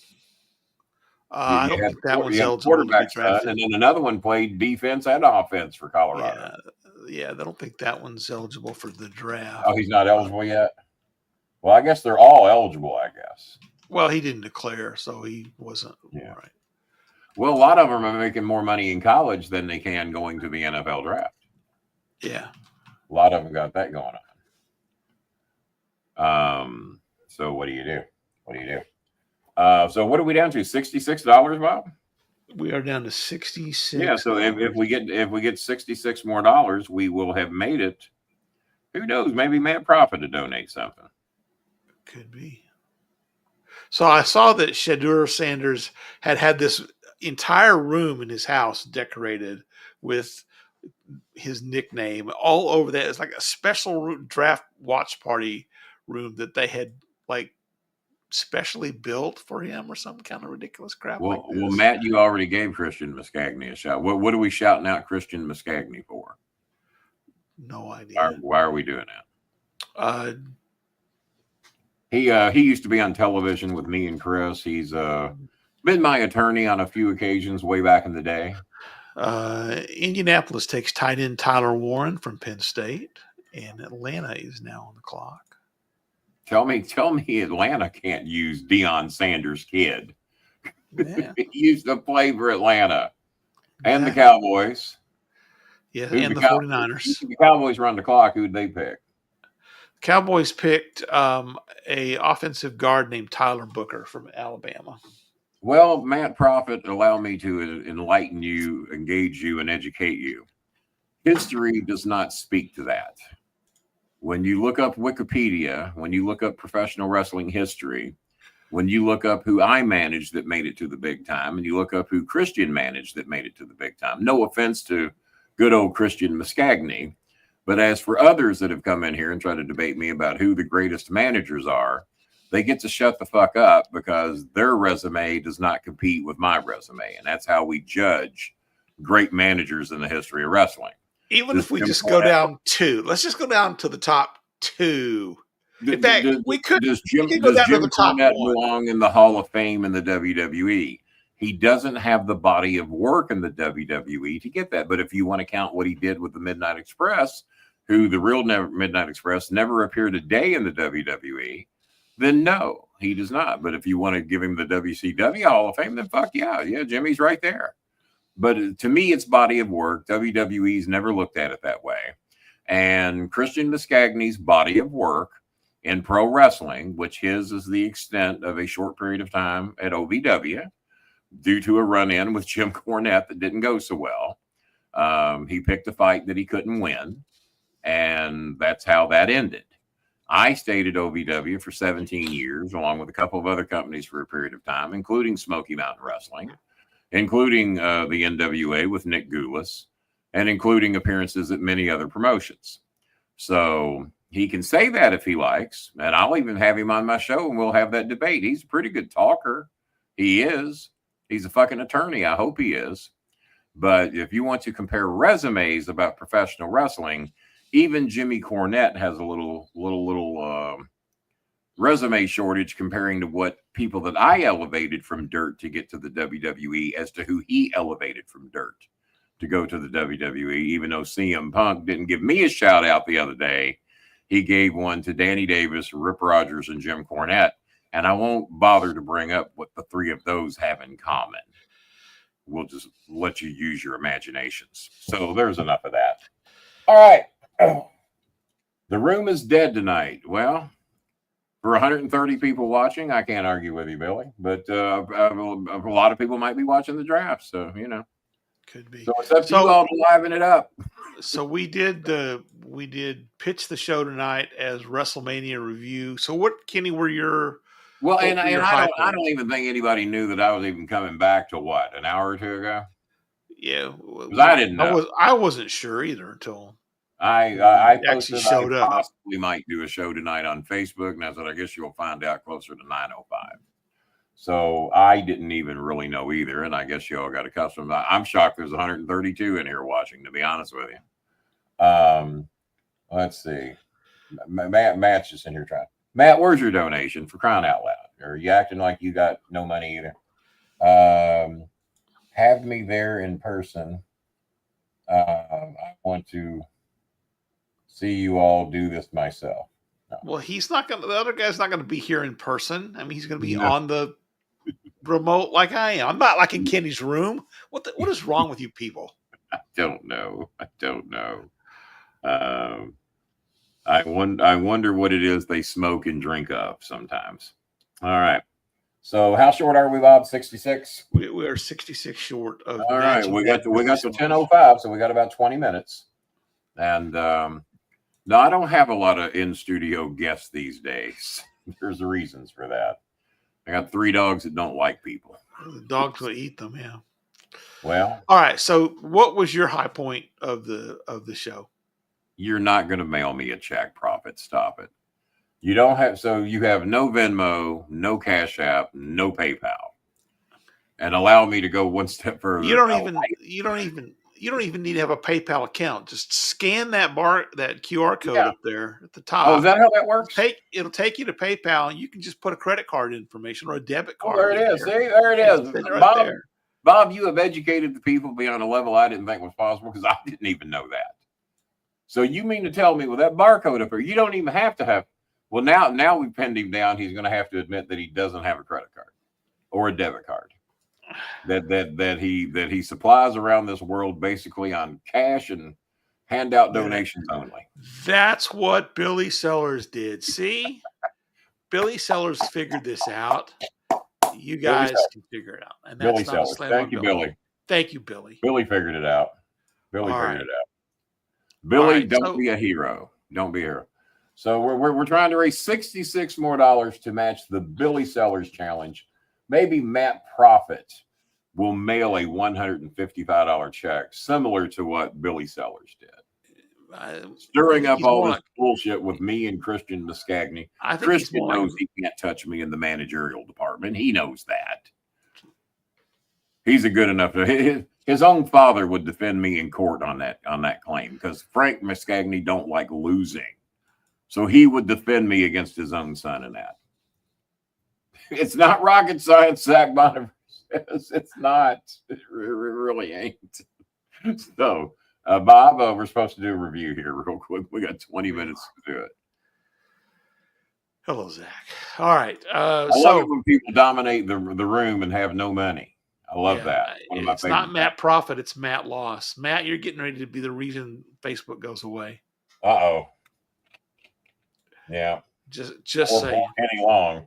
I don't think that one's eligible to be drafted. And then another one played defense and offense for Colorado. Yeah, I don't think that one's eligible for the draft. Oh, he's not eligible yet? Well, I guess they're all eligible, I guess. Well, he didn't declare, so he wasn't. Yeah. Right. Well, a lot of them are making more money in college than they can going to the NFL draft. Yeah. A lot of them got that going on. So what do you do? So what are we down to? $66, Bob? We are down to 66. Yeah, so if we get $66 more, we will have made it. Who knows? Maybe Matt Profit to donate something. Could be. So I saw that Shadur Sanders had this entire room in his house decorated with his nickname all over that. It's like a special draft watch party room that they had like specially built for him or some kind of ridiculous crap like this. Well, Matt, you already gave Christian Muscagni a shot. What are we shouting out Christian Muscagni for? No idea. Why are we doing that? Uh, he used to be on television with me and Chris. He's been my attorney on a few occasions way back in the day. Indianapolis takes tight end Tyler Warren from Penn State, and Atlanta is now on the clock. Tell me Atlanta can't use Deion Sanders' kid. Yeah. He used to play for Atlanta and the Cowboys. Yeah, and the 49ers. The Cowboys run the clock. Who'd they pick? Cowboys picked a offensive guard named Tyler Booker from Alabama. Well, Matt Profit, allow me to enlighten you, engage you, and educate you. History does not speak to that. When you look up Wikipedia, when you look up professional wrestling history, when you look up who I managed that made it to the big time, and you look up who Christian managed that made it to the big time, no offense to good old Christian Muscagni, but as for others that have come in here and tried to debate me about who the greatest managers are, they get to shut the fuck up because their resume does not compete with my resume. And that's how we judge great managers in the history of wrestling. Even if we just go down two, let's just go down to the top two. In fact, we could go down to the top one. Belong in the Hall of Fame in the WWE? He doesn't have the body of work in the WWE to get that. But if you want to count what he did with the Midnight Express, who the real Midnight Express never appeared a day in the WWE, then no, he does not. But if you want to give him the WCW Hall of Fame, then fuck yeah. Yeah, Jimmy's right there. But to me, it's body of work. WWE's never looked at it that way. And Christian Muscagni's body of work in pro wrestling, which his is the extent of a short period of time at OVW, due to a run-in with Jim Cornette that didn't go so well. He picked a fight that he couldn't win, and that's how that ended. I stayed at OVW for 17 years, along with a couple of other companies for a period of time, including Smoky Mountain Wrestling, including the NWA with Nick Goulas, and including appearances at many other promotions. So he can say that if he likes, and I'll even have him on my show, and we'll have that debate. He's a pretty good talker. He is. He's a fucking attorney. I hope he is. But if you want to compare resumes about professional wrestling, even Jimmy Cornette has a little resume shortage comparing to what people that I elevated from dirt to get to the WWE as to who he elevated from dirt to go to the WWE. Even though CM Punk didn't give me a shout out the other day, he gave one to Danny Davis, Rip Rogers, and Jim Cornette. And I won't bother to bring up what the three of those have in common. We'll just let you use your imaginations. So there's enough of that. All right. The room is dead tonight. Well, for 130 people watching, I can't argue with you, Billy. But a lot of people might be watching the draft. So, you know. Could be. So it's up to you all to liven it up. So we did pitch the show tonight as Wrestlemania review. So what, Kenny, were your... Well, and I don't even think anybody knew that I was even coming back to what, an hour or two ago? Yeah. I didn't know. I wasn't sure either until I actually showed up. Possibly might do a show tonight on Facebook, and I said, I guess you'll find out closer to 9:05. So I didn't even really know either, and I guess you all got accustomed. I'm shocked there's 132 in here watching, to be honest with you. Let's see. Matt's just in here trying. Matt, where's your donation, for crying out loud? Are you acting like you got no money either? Have me there in person. I want to see you all do this myself. No. Well, the other guy's not going to be here in person. I mean, he's going to be on the remote like I am. I'm not like in Kenny's room. What is wrong with you people? I don't know. I wonder what it is they smoke and drink of sometimes. All right. So how short are we, Bob? 66. We are 66 short of. All right, we got to 10:05, so we got about 20 minutes. And no, I don't have a lot of in studio guests these days. There's reasons for that. I got 3 dogs that don't like people. The dogs will eat them. Yeah. Well, all right. So, what was your high point of the show? You're not going to mail me a check, Prophet. Stop it. You don't have. So you have no Venmo, no Cash App, no PayPal, and allow me to go one step further. You don't even need to have a PayPal account. Just scan that QR code up there at the top. Oh, is that how that works? It'll take you to PayPal, and you can just put a credit card information or a debit card. Oh, there it is. See, there it is. Bob, you have educated the people beyond a level I didn't think was possible because I didn't even know that. So you mean to tell me with that barcode up there, you don't even have to have. Well, now we've pinned him down. He's going to have to admit that he doesn't have a credit card or a debit card. That he supplies around this world basically on cash and handout donations only. That's what Billy Sellers did. See, Billy Sellers figured this out. You guys can figure it out. And that's Billy Sellers. Thank you, Billy. Thank you, Billy. Billy figured it out. Billy, don't be a hero. Don't be a hero. So we're trying to raise $66 more to match the Billy Sellers challenge. Maybe Matt Prophet will mail a $155 check, similar to what Billy Sellers did. Stirring up all this bullshit with me and Christian Muscagni. Christian knows he can't touch me in the managerial department. He knows that. He's a good enough. His own father would defend me in court on that claim because Frank Muscagni don't like losing. So he would defend me against his own son in that. It's not rocket science, Zach Bonner says. It's not. It really ain't. So, Bob, we're supposed to do a review here real quick. We got 20 minutes to do it. Hello, Zach. All right. I love it when people dominate the room and have no money. I love that. It's not Matt Prophet. It's Matt Loss. Matt, you're getting ready to be the reason Facebook goes away. Uh-oh. Yeah. Just saying. Any long.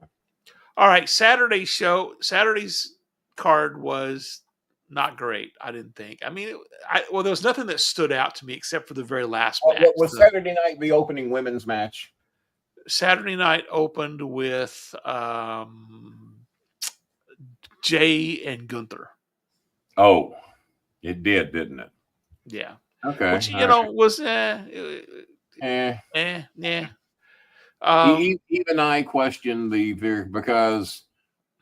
All right. Saturday's card was not great, I didn't think. I mean, there was nothing that stood out to me except for the very last match. Was Saturday night the opening women's match? Saturday night opened with Jay and Gunther. Oh, it did, didn't it? Yeah. Okay. Which, was even I questioned because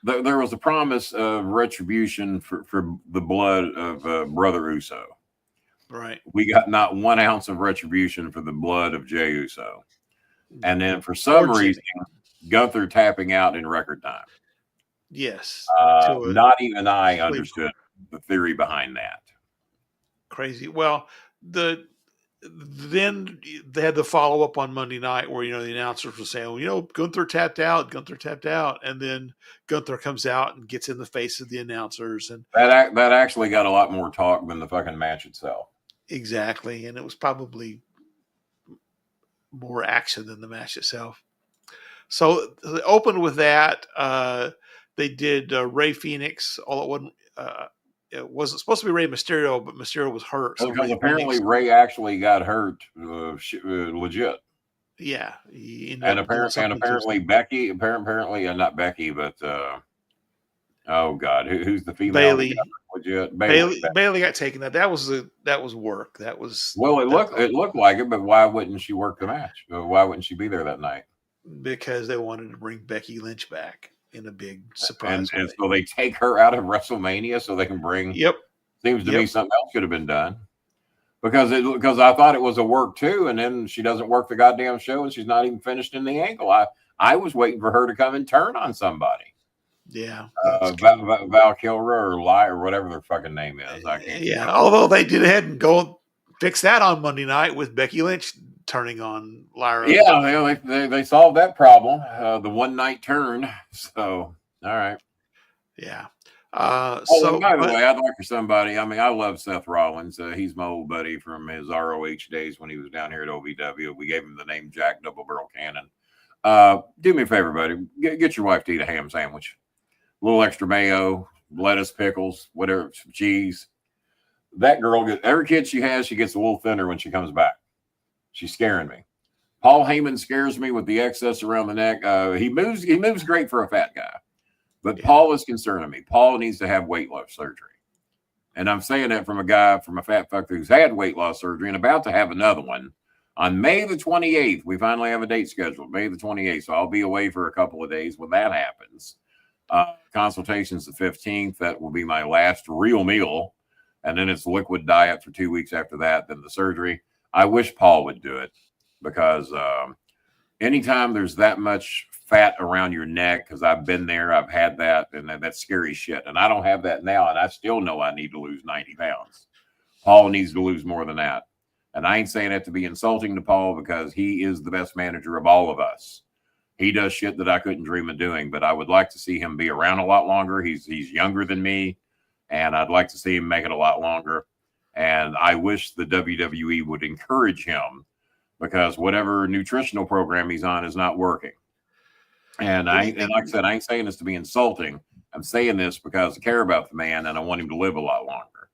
there was a promise of retribution for the blood of Brother Uso. Right. We got not 1 ounce of retribution for the blood of Jey Uso. And then for some reason, Gunther tapping out in record time. Yes. Not even I understood the theory behind that. Crazy. Well, then they had the follow up on Monday night where, the announcers were saying, Gunther tapped out. And then Gunther comes out and gets in the face of the announcers. And that actually got a lot more talk than the fucking match itself. Exactly. And it was probably more action than the match itself. So they opened with that. They did Rey Fenix. It wasn't supposed to be Rey Mysterio, but Mysterio was hurt. So because apparently Rey actually got hurt legit. Yeah. And apparently Becky, not Becky, but oh God, who's the female? Bailey. Legit. Bailey got taken. That was work. That was it looked like it, but why wouldn't she work the match? Why wouldn't she be there that night? Because they wanted to bring Becky Lynch back in a big surprise. And so they take her out of WrestleMania so they can bring. Yep. Seems to me something else could have been done. Because I thought it was a work too, and then she doesn't work the goddamn show, and she's not even finished in the ankle. I was waiting for her to come and turn on somebody. Yeah, Val Kilmer or Lie or whatever their fucking name is. I can't. Yeah, although they did ahead and go fix that on Monday night with Becky Lynch turning on Lyra. Yeah, they solved that problem. The one night turn. So all right. Yeah. By the way, I'd like for somebody. I mean, I love Seth Rollins. He's my old buddy from his ROH days when he was down here at OVW. We gave him the name Jack Double Barrel Cannon. Do me a favor, buddy. Get your wife to eat a ham sandwich. a little extra mayo, lettuce, pickles, whatever, cheese. That girl gets every kid she has, she gets a little thinner when she comes back. She's scaring me. Paul Heyman scares me with the excess around the neck. He moves great for a fat guy, but Paul is concerning me. Paul needs to have weight loss surgery. And I'm saying that from a fat fucker who's had weight loss surgery and about to have another one. On May the 28th, we finally have a date scheduled, May the 28th. So I'll be away for a couple of days when that happens. Consultation's the 15th. That will be my last real meal. And then it's liquid diet for 2 weeks after that, then the surgery. I wish Paul would do it because anytime there's that much fat around your neck, because I've been there, I've had that, and that's scary shit. And I don't have that now, and I still know I need to lose 90 pounds. Paul needs to lose more than that. And I ain't saying that to be insulting to Paul because he is the best manager of all of us. He does shit that I couldn't dream of doing, but I would like to see him be around a lot longer. He's younger than me, and I'd like to see him make it a lot longer. And I wish the WWE would encourage him because whatever nutritional program he's on is not working. And like I said, I ain't saying this to be insulting. I'm saying this because I care about the man and I want him to live a lot longer.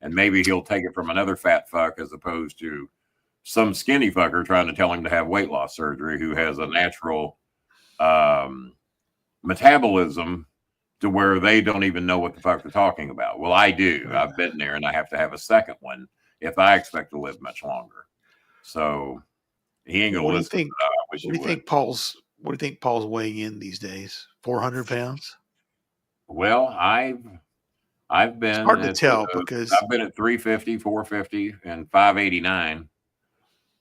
And maybe he'll take it from another fat fuck as opposed to some skinny fucker trying to tell him to have weight loss surgery who has a natural metabolism to where they don't even know what the fuck they're talking about. Well, I do. I've been there, and I have to have a second one if I expect to live much longer. So he ain't gonna listen. What do you think Paul's weighing in these days? 400 pounds? Well, I've been it's hard to tell because I've been at 350, 450, and 589.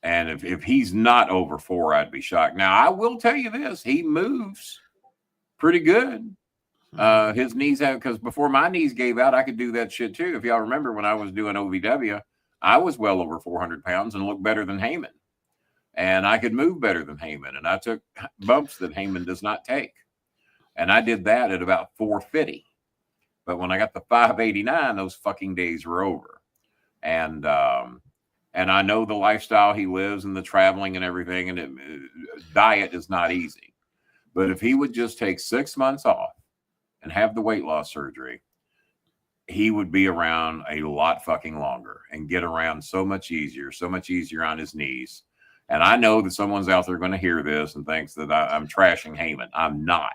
And if he's not over 4, I'd be shocked. Now, I will tell you this: he moves pretty good. His knees have, because before my knees gave out, I could do that shit too. If y'all remember when I was doing OVW, I was well over 400 pounds and looked better than Heyman. And I could move better than Heyman. And I took bumps that Heyman does not take. And I did that at about 450. But when I got to 589, those fucking days were over. And I know the lifestyle he lives and the traveling and everything. And diet is not easy. But if he would just take 6 months off and have the weight loss surgery, he would be around a lot fucking longer and get around so much easier on his knees. And I know that someone's out there going to hear this and thinks that I'm trashing Heyman. I'm not.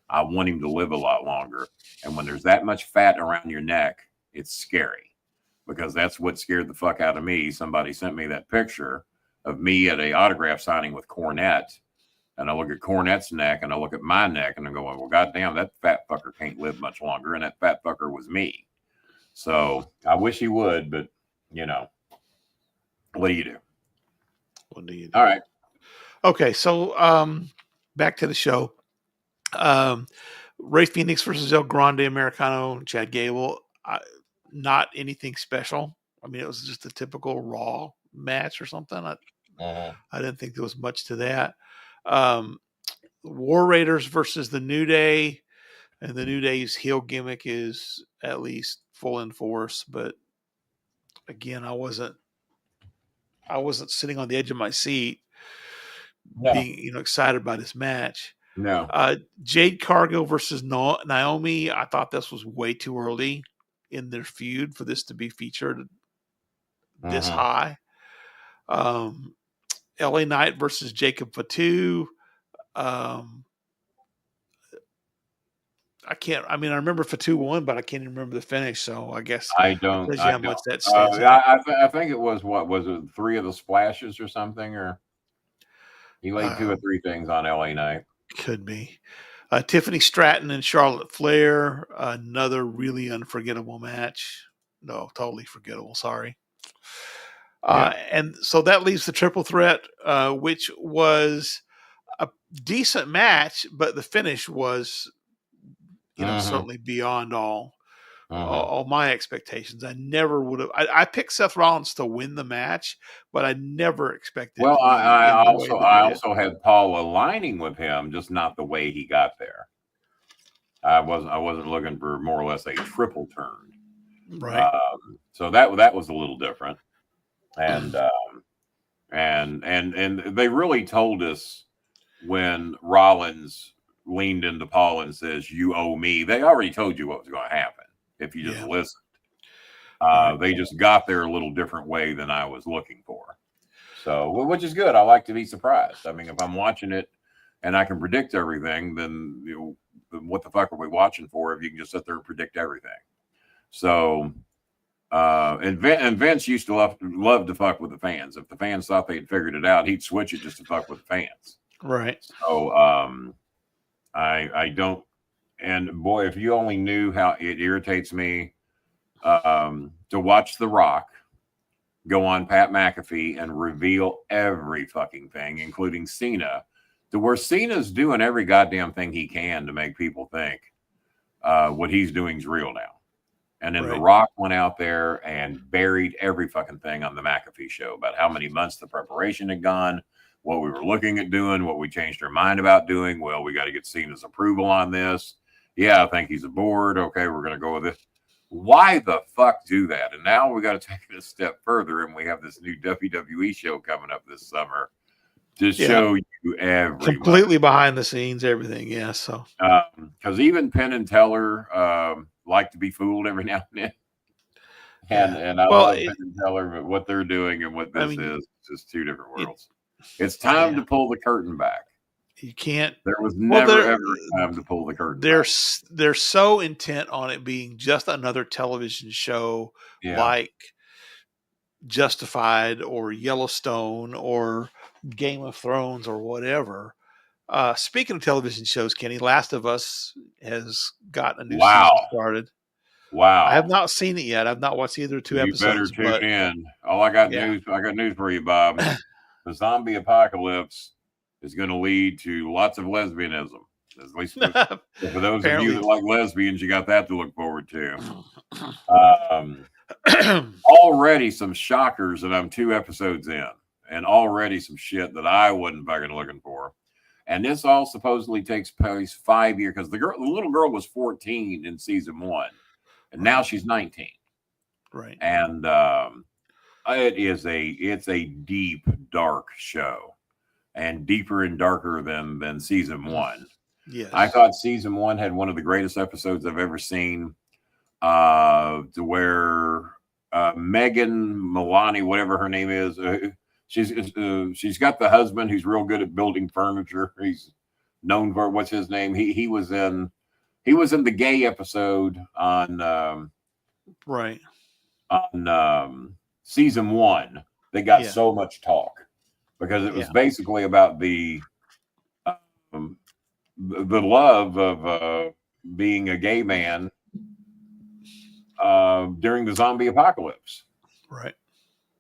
I want him to live a lot longer. And when there's that much fat around your neck, it's scary because that's what scared the fuck out of me. Somebody sent me that picture of me at a autograph signing with Cornette. And I look at Cornette's neck and I look at my neck and I'm going, well, goddamn, that fat fucker can't live much longer. And that fat fucker was me. So I wish he would, but you know, what do you do? What do you do? All right. Okay. So, back to the show. Ray Phoenix versus El Grande Americano, Chad Gable. Not anything special. I mean, it was just a typical Raw match or something. I didn't think there was much to that. War Raiders versus the New Day, and the New Day's heel gimmick is at least full in force. But again, I wasn't sitting on the edge of my seat, being excited by this match. No. Jade Cargill versus Naomi. I thought this was way too early in their feud for this to be featured this high. LA Knight versus Jacob Fatu. I remember Fatu won, but I can't even remember the finish. So I guess I don't. Tells you how much that stands out. I think it was it 3 of the splashes or something, or he laid 2 or 3 things on LA Knight. Could be. Tiffany Stratton and Charlotte Flair, another really unforgettable match. No, totally forgettable. Sorry. And so that leaves the triple threat, which was a decent match, but the finish was, certainly beyond all my expectations. I never would have. I picked Seth Rollins to win the match, but I never expected. Well, I also had Paul aligning with him, just not the way he got there. I wasn't looking for more or less a triple turn, right? So that was a little different, and they really told us when Rollins leaned into Paula and says, "You owe me." They already told you what was going to happen if you just listened. They just got there a little different way than I was looking for. So, which is good. I like to be surprised. I mean, if I'm watching it and I can predict everything, then what the fuck are we watching for if you can just sit there and predict everything? So, and Vince used to love to fuck with the fans. If the fans thought they had figured it out, he'd switch it just to fuck with the fans. Right. So, I don't. And boy, if you only knew how it irritates me to watch The Rock go on Pat McAfee and reveal every fucking thing, including Cena, to where Cena's doing every goddamn thing he can to make people think what he's doing is real now. And then The Rock went out there and buried every fucking thing on the McAfee show about how many months the preparation had gone, what we were looking at doing, what we changed our mind about doing. Well, we got to get Cena's approval on this. Yeah, I think he's aboard. Okay, we're going to go with it. Why the fuck do that? And now we got to take it a step further, and we have this new WWE show coming up this summer to show you everything. Completely behind the scenes, everything. Yeah, so. Because even Penn and Teller like to be fooled every now and then. And I love Penn and Teller, but what they're doing and what this is just two different worlds. It's time to pull the curtain back. You can't. There was never ever time to pull the curtain. They're so intent on it being just another television show like Justified or Yellowstone or Game of Thrones or whatever. Speaking of television shows, Kenny, Last of Us has got a new season started. Wow! I have not seen it yet. I've not watched either two episodes. You better tune in. I got news for you, Bob. The zombie apocalypse is going to lead to lots of lesbianism. At least for those of you that like lesbians, you got that to look forward to. Already some shockers, and I'm 2 episodes in, and already some shit that I wasn't fucking looking for. And this all supposedly takes place 5 years, because the little girl was 14 in season 1, and now she's 19. Right. And it's a deep, dark show. And deeper and darker than season 1. Yes. I thought season 1 had one of the greatest episodes I've ever seen, to where Megan Milani, whatever her name is, she's got the husband who's real good at building furniture. He's known for, what's his name? He was in the gay episode on season 1. They got so much talk. Because it was basically about the love of being a gay man during the zombie apocalypse, right?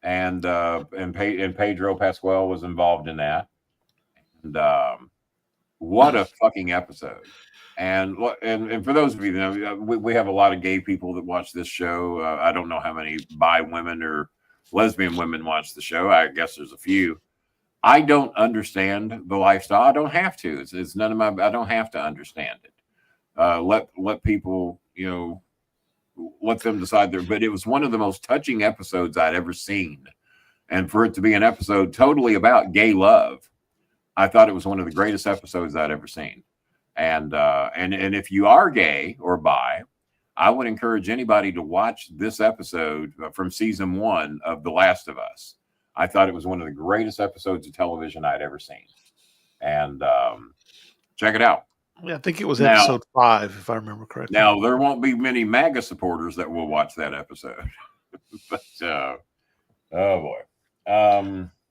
And Pedro Pascal was involved in that. And what a fucking episode! And for those of you that know, we have a lot of gay people that watch this show. I don't know how many bi women or lesbian women watch the show. I guess there's a few. I don't understand the lifestyle. I don't have to. It's none of my. I don't have to understand it. Let people, let them decide there. But it was one of the most touching episodes I'd ever seen, and for it to be an episode totally about gay love, I thought it was one of the greatest episodes I'd ever seen. And if you are gay or bi, I would encourage anybody to watch this episode from season 1 of The Last of Us. I thought it was one of the greatest episodes of television I'd ever seen. And check it out. Yeah, I think it was episode 5, if I remember correctly. Now, there won't be many MAGA supporters that will watch that episode. But, oh, boy.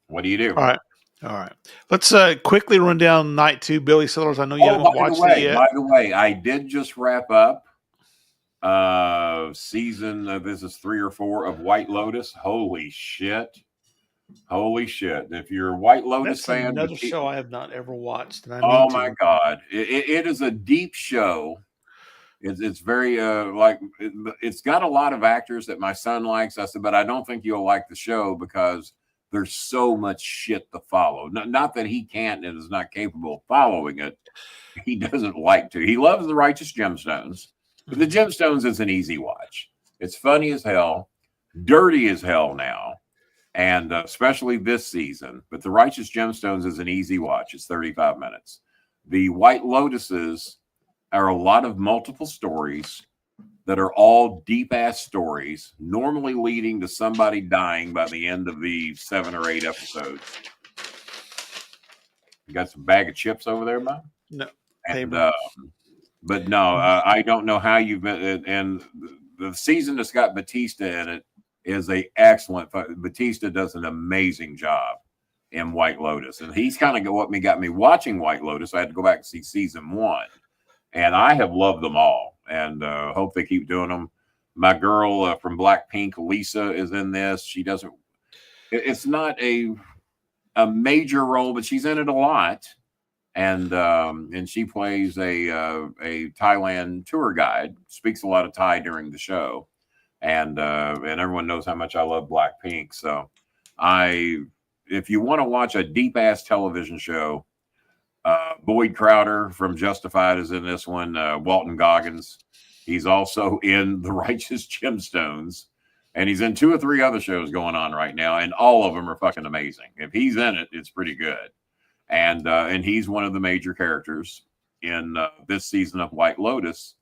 What do you do? All right. Let's quickly run down night 2. Billy Sellers, I know you haven't watched it yet. By the way, I did just wrap up season, this is 3 or 4 of White Lotus. Holy shit. If you're a White Lotus fan, another show I have not ever watched. And my God. It is a deep show. It's very it's got a lot of actors that my son likes. I said, but I don't think you'll like the show because there's so much shit to follow. Not that he can't and is not capable of following it. He doesn't like to. He loves the Righteous Gemstones. But the Gemstones is an easy watch. It's funny as hell, dirty as hell now. And especially this season. But the Righteous Gemstones is an easy watch. It's 35 minutes. The White Lotuses are a lot of multiple stories that are all deep ass stories, normally leading to somebody dying by the end of the 7 or 8 episodes. You got some bag of chips over there, man? No. And Paper. but no, I don't know how you've been. And the season that's got Batista in it is a excellent. Batista does an amazing job in White Lotus, and he's kind of what got me watching White Lotus. I had to go back and see season 1, and I have loved them all, and hope they keep doing them. My girl from Blackpink, Lisa, is in this. She doesn't. It's not a major role, but she's in it a lot. And she plays a Thailand tour guide, speaks a lot of Thai during the show, and everyone knows how much I love Blackpink. So if you want to watch a deep ass television show, Boyd Crowder from Justified is in this one. Walton Goggins, he's also in The Righteous Gemstones, and he's in 2 or 3 other shows going on right now, and all of them are fucking amazing. If he's in it, it's pretty good. And he's one of the major characters in this season of White Lotus.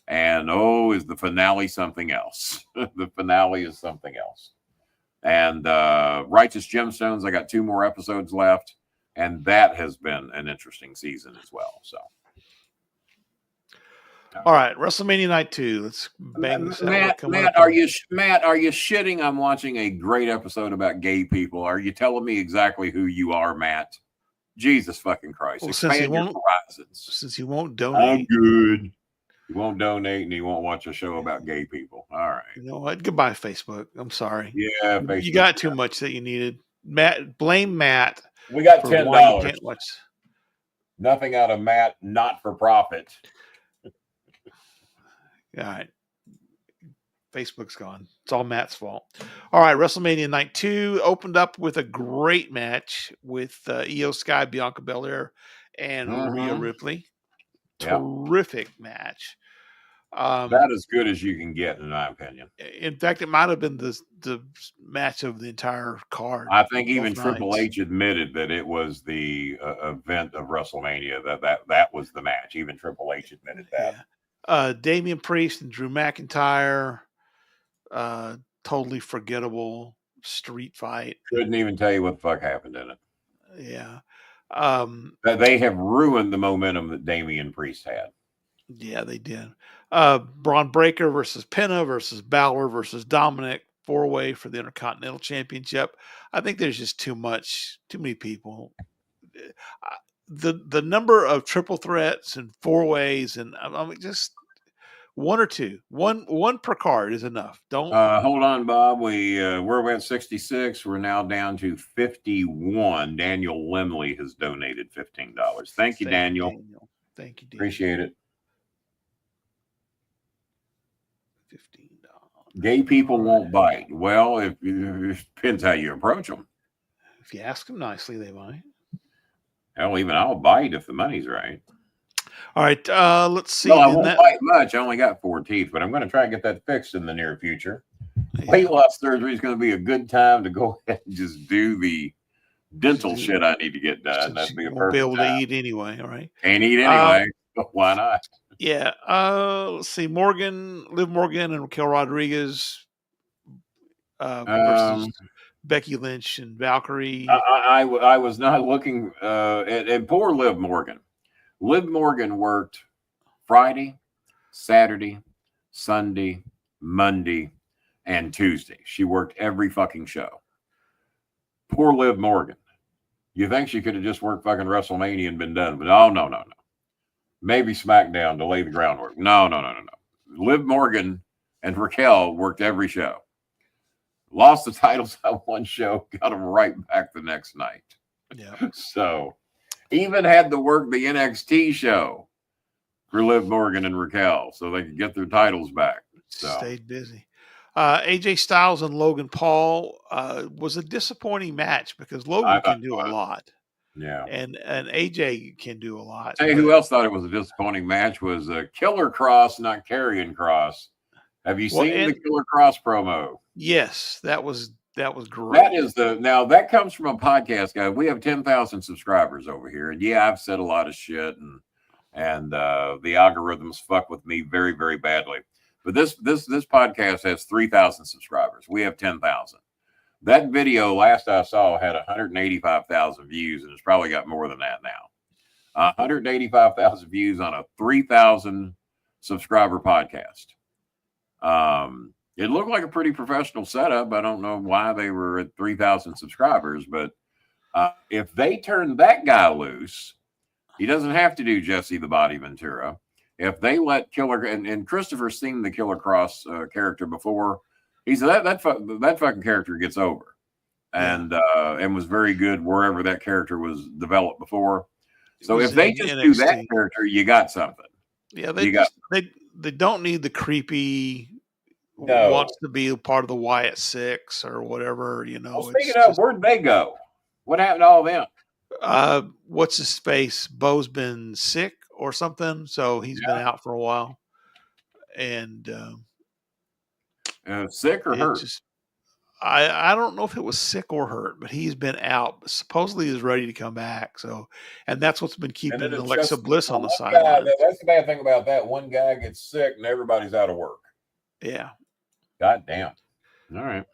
And is the finale something else? The finale is something else. And Righteous Gemstones, I got 2 more episodes left, and that has been an interesting season as well. So, all right, WrestleMania Night 2. Let's bang this out. Matt, are you shitting? I'm watching a great episode about gay people. Are you telling me exactly who you are, Matt? Jesus fucking Christ. Well, since he won't donate. I'm good. He won't donate and he won't watch a show about gay people. All right. You know what? Goodbye, Facebook. I'm sorry. Yeah, Facebook. You got too much that you needed. Matt, blame Matt. We got $10. You can't watch. Nothing out of Matt, not for profit. All right. Facebook's gone. It's all Matt's fault. All right, WrestleMania Night 2 opened up with a great match with Io Sky, Bianca Belair, and Rhea Ripley. Terrific match. That is good as you can get, in my opinion. In fact, it might have been the match of the entire card. I think even Triple H admitted that it was the event of WrestleMania, that was the match. Even Triple H admitted that. Yeah. Damian Priest and Drew McIntyre. Totally forgettable street fight. Couldn't even tell you what the fuck happened in it. Yeah. They have ruined the momentum that Damian Priest had. Yeah, they did. Braun Breaker versus Penta versus Balor versus Dominic, 4-way for the Intercontinental Championship. I think there's just too many people. The number of triple threats and 4-ways, and I mean, just 1 or 2, one per card is enough. Don't hold on, Bob. We're at 66. We're now down to 51. Daniel Lemley has donated $15. Thank you, Daniel. Thank you, Daniel. Appreciate it. $15. Gay people won't bite. Well, it depends how you approach them. If you ask them nicely, they might. Hell, even I'll bite if the money's right. All right, let's see. No, I won't bite much. I only got 4 teeth, but I'm going to try and get that fixed in the near future. Yeah. Weight loss surgery is going to be a good time to go ahead and just do the dental shit I need to get done. That'd be a perfect time. Be able to eat anyway, all right? Can't eat anyway. Why not? Yeah. Let's see. Liv Morgan and Raquel Rodriguez versus Becky Lynch and Valkyrie. I was not looking at poor Liv Morgan. Liv Morgan worked Friday, Saturday, Sunday, Monday, and Tuesday. She worked every fucking show. Poor Liv Morgan. You think she could have just worked fucking WrestleMania and been done, but no. Maybe SmackDown to lay the groundwork. No. Liv Morgan and Raquel worked every show. Lost the titles on one show, got them right back the next night. Yeah. So even had to work the NXT show for Liv Morgan and Raquel so they could get their titles back. So. Stayed busy. AJ Styles and Logan Paul was a disappointing match because Logan can do a lot. Yeah. And AJ can do a lot. Hey, who else thought it was a disappointing match was Killer Cross, not Karrion Kross. Have you seen the Killer Cross promo? Yes, that was That was great. Now that comes from a podcast guy. We have 10,000 subscribers over here. And yeah, I've said a lot of shit and the algorithms fuck with me very, very badly. But this podcast has 3,000 subscribers. We have 10,000. That video last I saw had 185,000 views, and it's probably got more than that now. 185,000 views on a 3,000 subscriber podcast. It looked like a pretty professional setup. I don't know why they were at 3,000 subscribers, but if they turn that guy loose, he doesn't have to do Jesse the Body Ventura. If they let Killer and Christopher's seen the Killer Cross character before, he said that fucking character gets over, and was very good wherever that character was developed before. So if they just do that character, you got something. Yeah, they don't need the creepy. No. Wants to be a part of the Wyatt Six or whatever, you know. Well, speaking of, where'd they go? What happened to all them? What's his face? Bo's been sick or something, so he's been out for a while. And sick or hurt? I don't know if it was sick or hurt, but he's been out. Supposedly he's ready to come back. So, and that's what's been keeping Alexa Bliss on the sideline. That's the bad thing about that. One guy gets sick and everybody's out of work. Yeah. God damn. All right.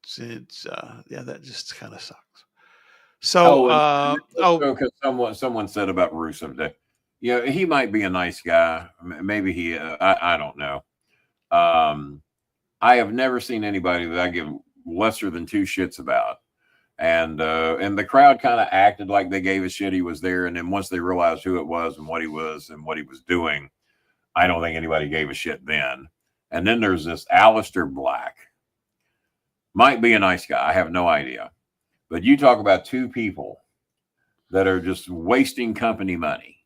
It's that just kind of sucks. So, because someone said about Rusev that, yeah, he might be a nice guy. Maybe he, I don't know. I have never seen anybody that I give lesser than two shits about. And the crowd kind of acted like they gave a shit he was there. And then once they realized who it was and what he was doing, I don't think anybody gave a shit then. And then there's this Aleister Black. Might be a nice guy. I have no idea. But you talk about two people that are just wasting company money.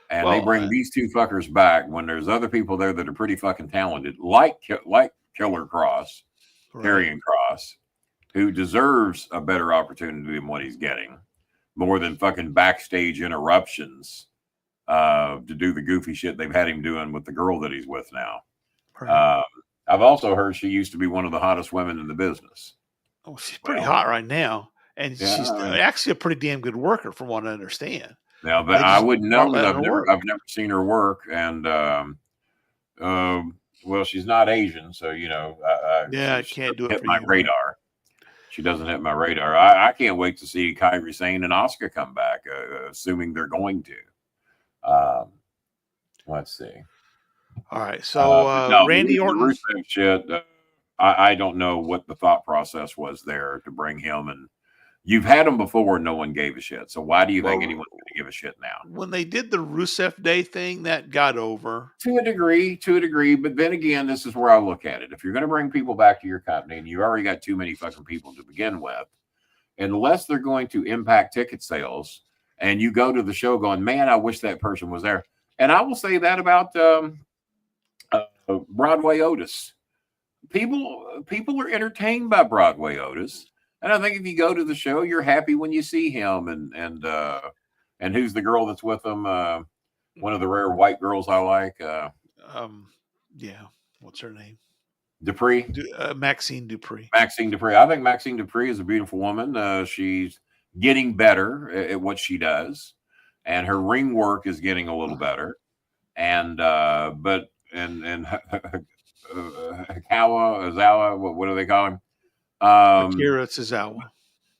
And they bring these two fuckers back when there's other people there that are pretty fucking talented, like Killer Cross, Karrion Cross, who deserves a better opportunity than what he's getting, more than fucking backstage interruptions to do the goofy shit they've had him doing with the girl that he's with now. Right. I've also heard she used to be one of the hottest women in the business. Oh, she's pretty hot right now. And she's actually a pretty damn good worker from what I understand. Now, but I wouldn't know that I've never seen her work. And, well, she's not Asian. So, you know, I can't do it hit my radar. She doesn't hit my radar. I can't wait to see Kairi Sane and Asuka come back, assuming they're going to. Let's see. All right, so Randy Orton. Rusev shit, I don't know what the thought process was there to bring him. And you've had him before, no one gave a shit. So why do you think anyone's going to give a shit now? When they did the Rusev Day thing, that got over. To a degree. But then again, this is where I look at it. If you're going to bring people back to your company and you already got too many fucking people to begin with, unless they're going to impact ticket sales and you go to the show going, man, I wish that person was there. And I will say that about Broadway Otis. People are entertained by Broadway Otis. And I think if you go to the show, you're happy when you see him. And who's the girl that's with him? One of the rare white girls I like. What's her name? Dupree. Maxine Dupree. Maxine Dupree. I think Maxine Dupree is a beautiful woman. She's getting better at what she does, and her ring work is getting a little better. And Hikawa, Azawa, what do they call him? Akira Tozawa.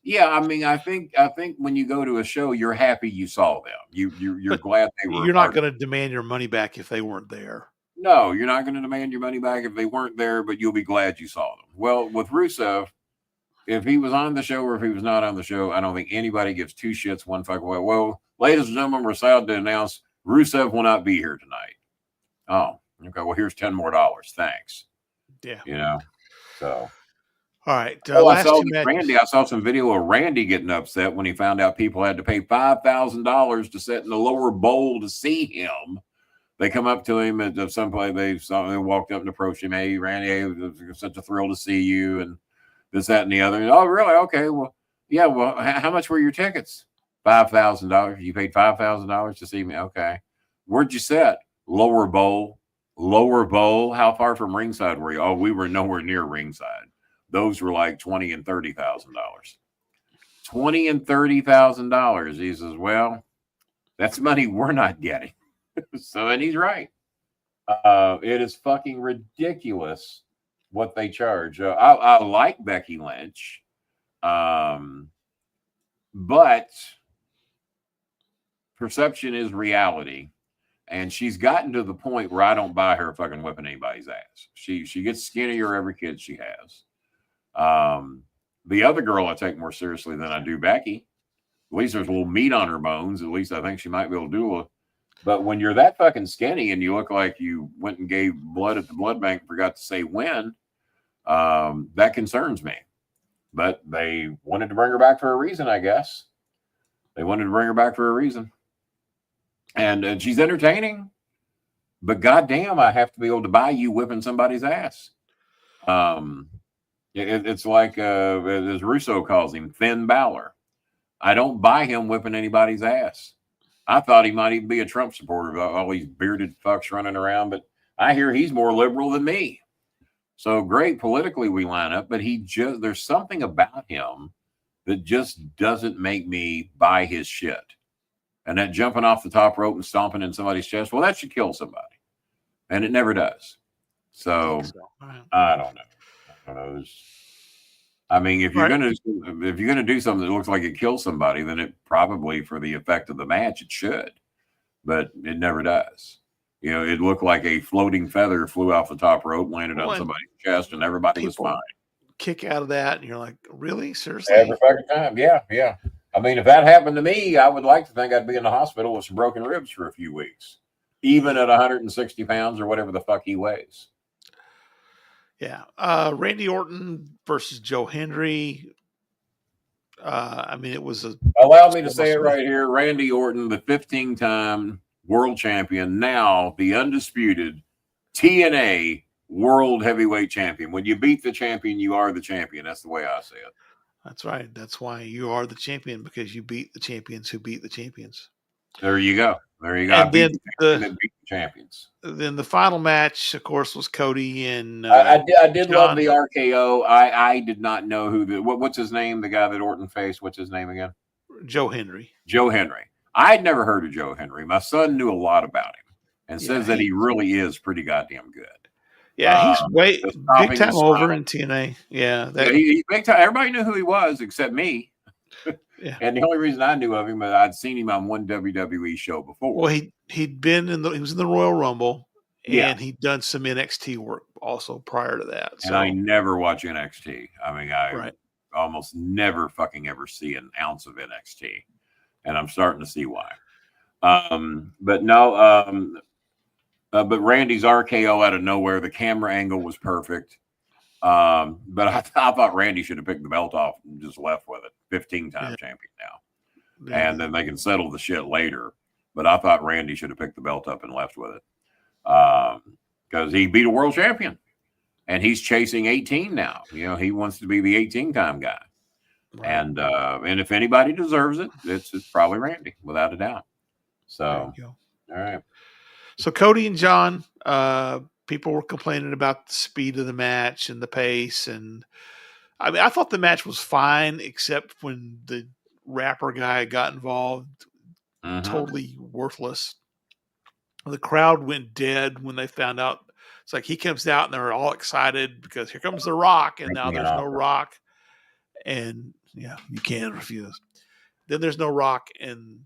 Yeah, I mean, I think when you go to a show, you're happy you saw them. You're glad they were. You're not going to demand your money back if they weren't there. No, you're not going to demand your money back if they weren't there, but you'll be glad you saw them. Well, with Rusev, if he was on the show or if he was not on the show, I don't think anybody gives two shits one fucking way. Well, ladies and gentlemen, we're sad to announce Rusev will not be here tonight. Oh, okay. Well, here's $10 more. Thanks. Yeah. You know, so. All right. I saw some video of Randy getting upset when he found out people had to pay $5,000 to sit in the lower bowl to see him. They come up to him at some place. They walked up and approached him. Hey, Randy, it was such a thrill to see you, and this, that, and the other. And, oh, really? Okay. Well, yeah. Well, how much were your tickets? $5,000. You paid $5,000 to see me. Okay. Where'd you sit? Lower bowl. How far from ringside were you? Oh, we were nowhere near ringside. those were like $20,000 and $30,000. $20,000 and $30,000. He says, well, that's money we're not getting. So, and he's right. It is fucking ridiculous what they charge. I like Becky Lynch, but perception is reality. And she's gotten to the point where I don't buy her fucking whipping anybody's ass. She gets skinnier every kid she has. The other girl I take more seriously than I do Becky. At least there's a little meat on her bones. At least I think she might be able to do a. But when you're that fucking skinny and you look like you went and gave blood at the blood bank, forgot to say when, that concerns me. But they wanted to bring her back for a reason, I guess. They wanted to bring her back for a reason. And she's entertaining. But goddamn, I have to be able to buy you whipping somebody's ass. It's like, as Russo calls him, Finn Balor. I don't buy him whipping anybody's ass. I thought he might even be a Trump supporter, all these bearded fucks running around, but I hear he's more liberal than me. So great politically we line up, but there's something about him that just doesn't make me buy his shit. And that jumping off the top rope and stomping in somebody's chest, well, that should kill somebody. And it never does. So I don't know. I mean, if you're gonna do something that looks like it kills somebody, then it probably, for the effect of the match, it should, but it never does. You know, it looked like a floating feather flew off the top rope, landed on somebody's chest, and everybody was fine. Kick out of that, and you're like, really, seriously? Every fucking time, yeah. I mean, if that happened to me, I would like to think I'd be in the hospital with some broken ribs for a few weeks, even at 160 pounds or whatever the fuck he weighs. Yeah. Randy Orton versus Joe Hendry. I mean, it was allow me to say it right here. Randy Orton, the 15-time world champion, now the undisputed TNA world heavyweight champion. When you beat the champion, you are the champion. That's the way I say it. That's right. That's why you are the champion, because you beat the champions who beat the champions. There you go. And then beat the champions. Then the final match, of course, was Cody and I did love the RKO. I did not know what's his name, the guy that Orton faced. What's his name again? Joe Hendry. Joe Hendry. I'd never heard of Joe Henry. My son knew a lot about him and says that he really is pretty goddamn good. Yeah, he's big time over in TNA. Yeah, he's big time. Everybody knew who he was except me. Yeah. And the only reason I knew of him is I'd seen him on one WWE show before. Well, he was in the Royal Rumble, and he'd done some NXT work also prior to that. And I never watch NXT. I mean, I almost never fucking ever see an ounce of NXT, and I'm starting to see why. But Randy's RKO out of nowhere, the camera angle was perfect. But I thought Randy should have picked the belt off and just left with it. 15-time champion now. And then they can settle the shit later. But I thought Randy should have picked the belt up and left with it. Because he beat a world champion. And he's chasing 18 now. You know, he wants to be the 18-time guy. Right. And if anybody deserves it, it's probably Randy, without a doubt. So, all right. So Cody and John, people were complaining about the speed of the match and the pace. And I mean, I thought the match was fine, except when the rapper guy got involved. Totally worthless. The crowd went dead when they found out. It's like he comes out and they're all excited because here comes The Rock. And now there's no Rock. And yeah, you can't refuse. Then there's no Rock. And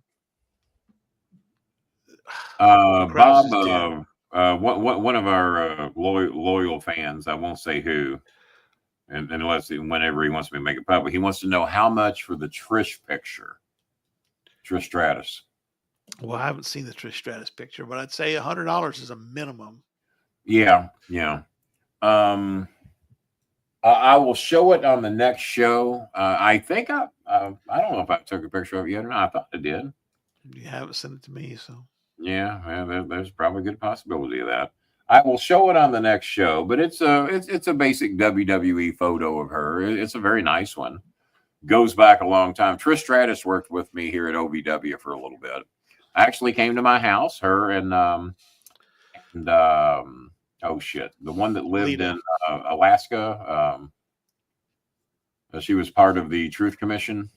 Bob, one of our loyal fans, I won't say who, and whenever he wants me to make it public, he wants to know how much for the Trish picture, Trish Stratus. Well, I haven't seen the Trish Stratus picture, but I'd say $100 is a minimum. Yeah. I will show it on the next show. I think I don't know if I took a picture of it yet or not. I thought I did. You haven't sent it to me, so. Yeah, there's probably a good possibility of that. I will show it on the next show, but it's a basic WWE photo of her. It's a very nice one. Goes back a long time. Trish Stratus worked with me here at OVW for a little bit. Actually came to my house. Her and oh shit, the one that lived in Alaska. She was part of the Truth Commission.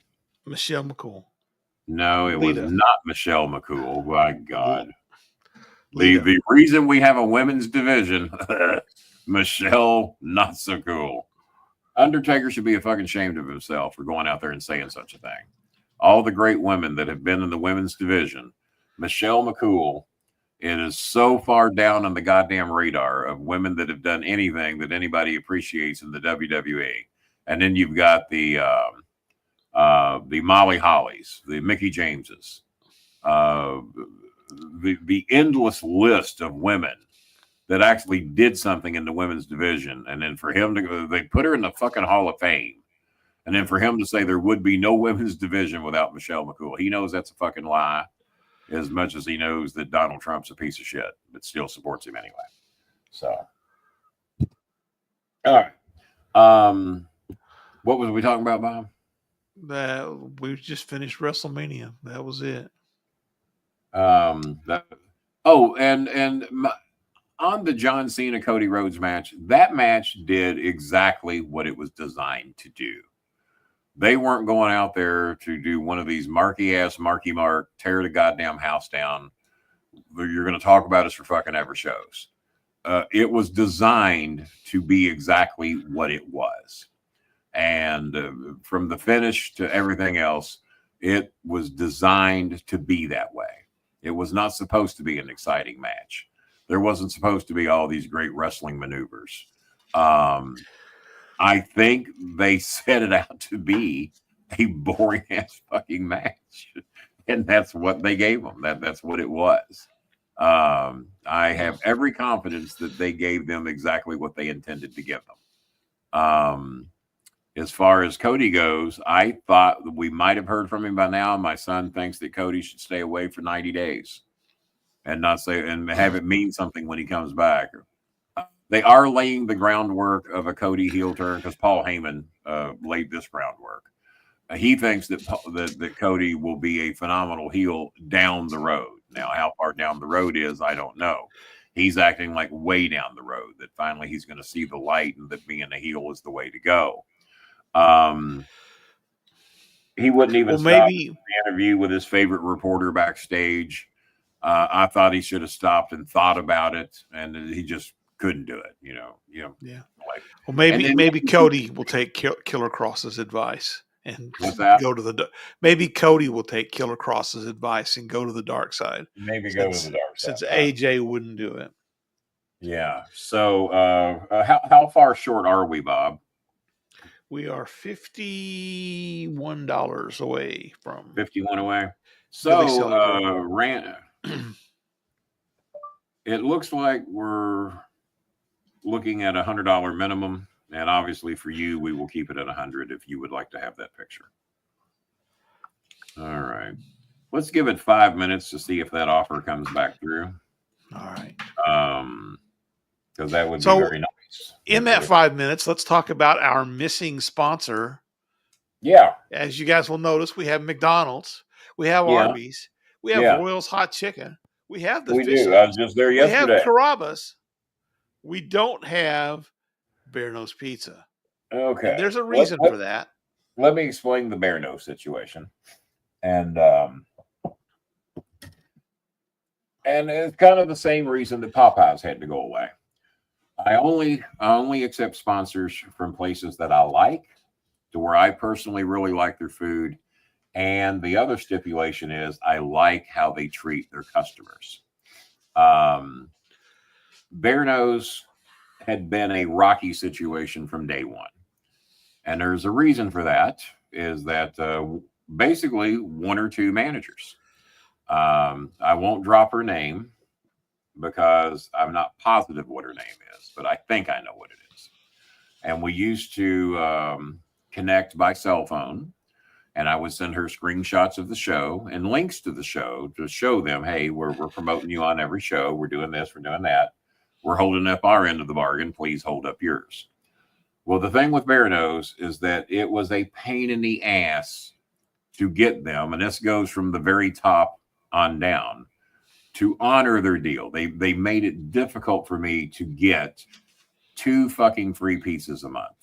Michelle McCool. No, it was not Michelle McCool. My God. The reason we have a women's division, Michelle, not so cool. Undertaker should be a fucking ashamed of himself for going out there and saying such a thing. All the great women that have been in the women's division, Michelle McCool, it is so far down on the goddamn radar of women that have done anything that anybody appreciates in the WWE. And then you've got the Molly Hollies, the Mickey Jameses, the endless list of women that actually did something in the women's division. And then for him to, they put her in the fucking Hall of Fame. And then for him to say there would be no women's division without Michelle McCool, he knows that's a fucking lie as much as he knows that Donald Trump's a piece of shit, but still supports him anyway. So, all right. What was we talking about, Bob? That we just finished WrestleMania. That was it. On the John Cena Cody Rhodes match, that match did exactly what it was designed to do. They weren't going out there to do one of these Marky Mark, tear the goddamn house down. You're going to talk about us for fucking ever shows. It was designed to be exactly what it was. And from the finish to everything else, it was designed to be that way. It was not supposed to be an exciting match. There wasn't supposed to be all these great wrestling maneuvers. I think they set it out to be a boring ass fucking match. And that's what they gave them. That's what it was. I have every confidence that they gave them exactly what they intended to give them. As far as Cody goes, I thought that we might have heard from him by now. My son thinks that Cody should stay away for 90 days and not say and have it mean something when he comes back. They are laying the groundwork of a Cody heel turn because Paul Heyman laid this groundwork. He thinks that Cody will be a phenomenal heel down the road. Now, how far down the road is, I don't know. He's acting like way down the road, that finally he's going to see the light and that being a heel is the way to go. He wouldn't even stop the interview with his favorite reporter backstage. I thought he should have stopped and thought about it, and he just couldn't do it. Yeah. Well, maybe Cody will take Killer Cross's advice and go to the. Maybe Cody will take Killer Cross's advice and go to the dark side. Maybe go to the dark side since AJ wouldn't do it. Yeah. So, how far short are we, Bob? We are $51 away from 51 away. So, it looks like we're looking at $100 minimum, and obviously for you, we will keep it at 100 if you would like to have that picture. All right, let's give it 5 minutes to see if that offer comes back through. All right, because that would be very nice. In that 5 minutes, let's talk about our missing sponsor. Yeah. As you guys will notice, we have McDonald's, we have Arby's, we have Royals Hot Chicken, we have the fish. I was just there yesterday. We have Carrabba's. We don't have Bear Nose Pizza. Okay. And there's a reason for that. Let me explain the Bear Nose situation. And it's kind of the same reason that Popeyes had to go away. I only accept sponsors from places that I like, to where I personally really like their food. And the other stipulation is I like how they treat their customers. Bear Nose had been a rocky situation from day one. And there's a reason for that, is that basically one or two managers. I won't drop her name because I'm not positive what her name is, but I think I know what it is. And we used to connect by cell phone, and I would send her screenshots of the show and links to the show to show them, hey, we're promoting you on every show. We're doing this, we're doing that. We're holding up our end of the bargain. Please hold up yours. Well, the thing with Bear Nose is that it was a pain in the ass to get them, and this goes from the very top on down, to honor their deal. They made it difficult for me to get 2 fucking free pizzas a month.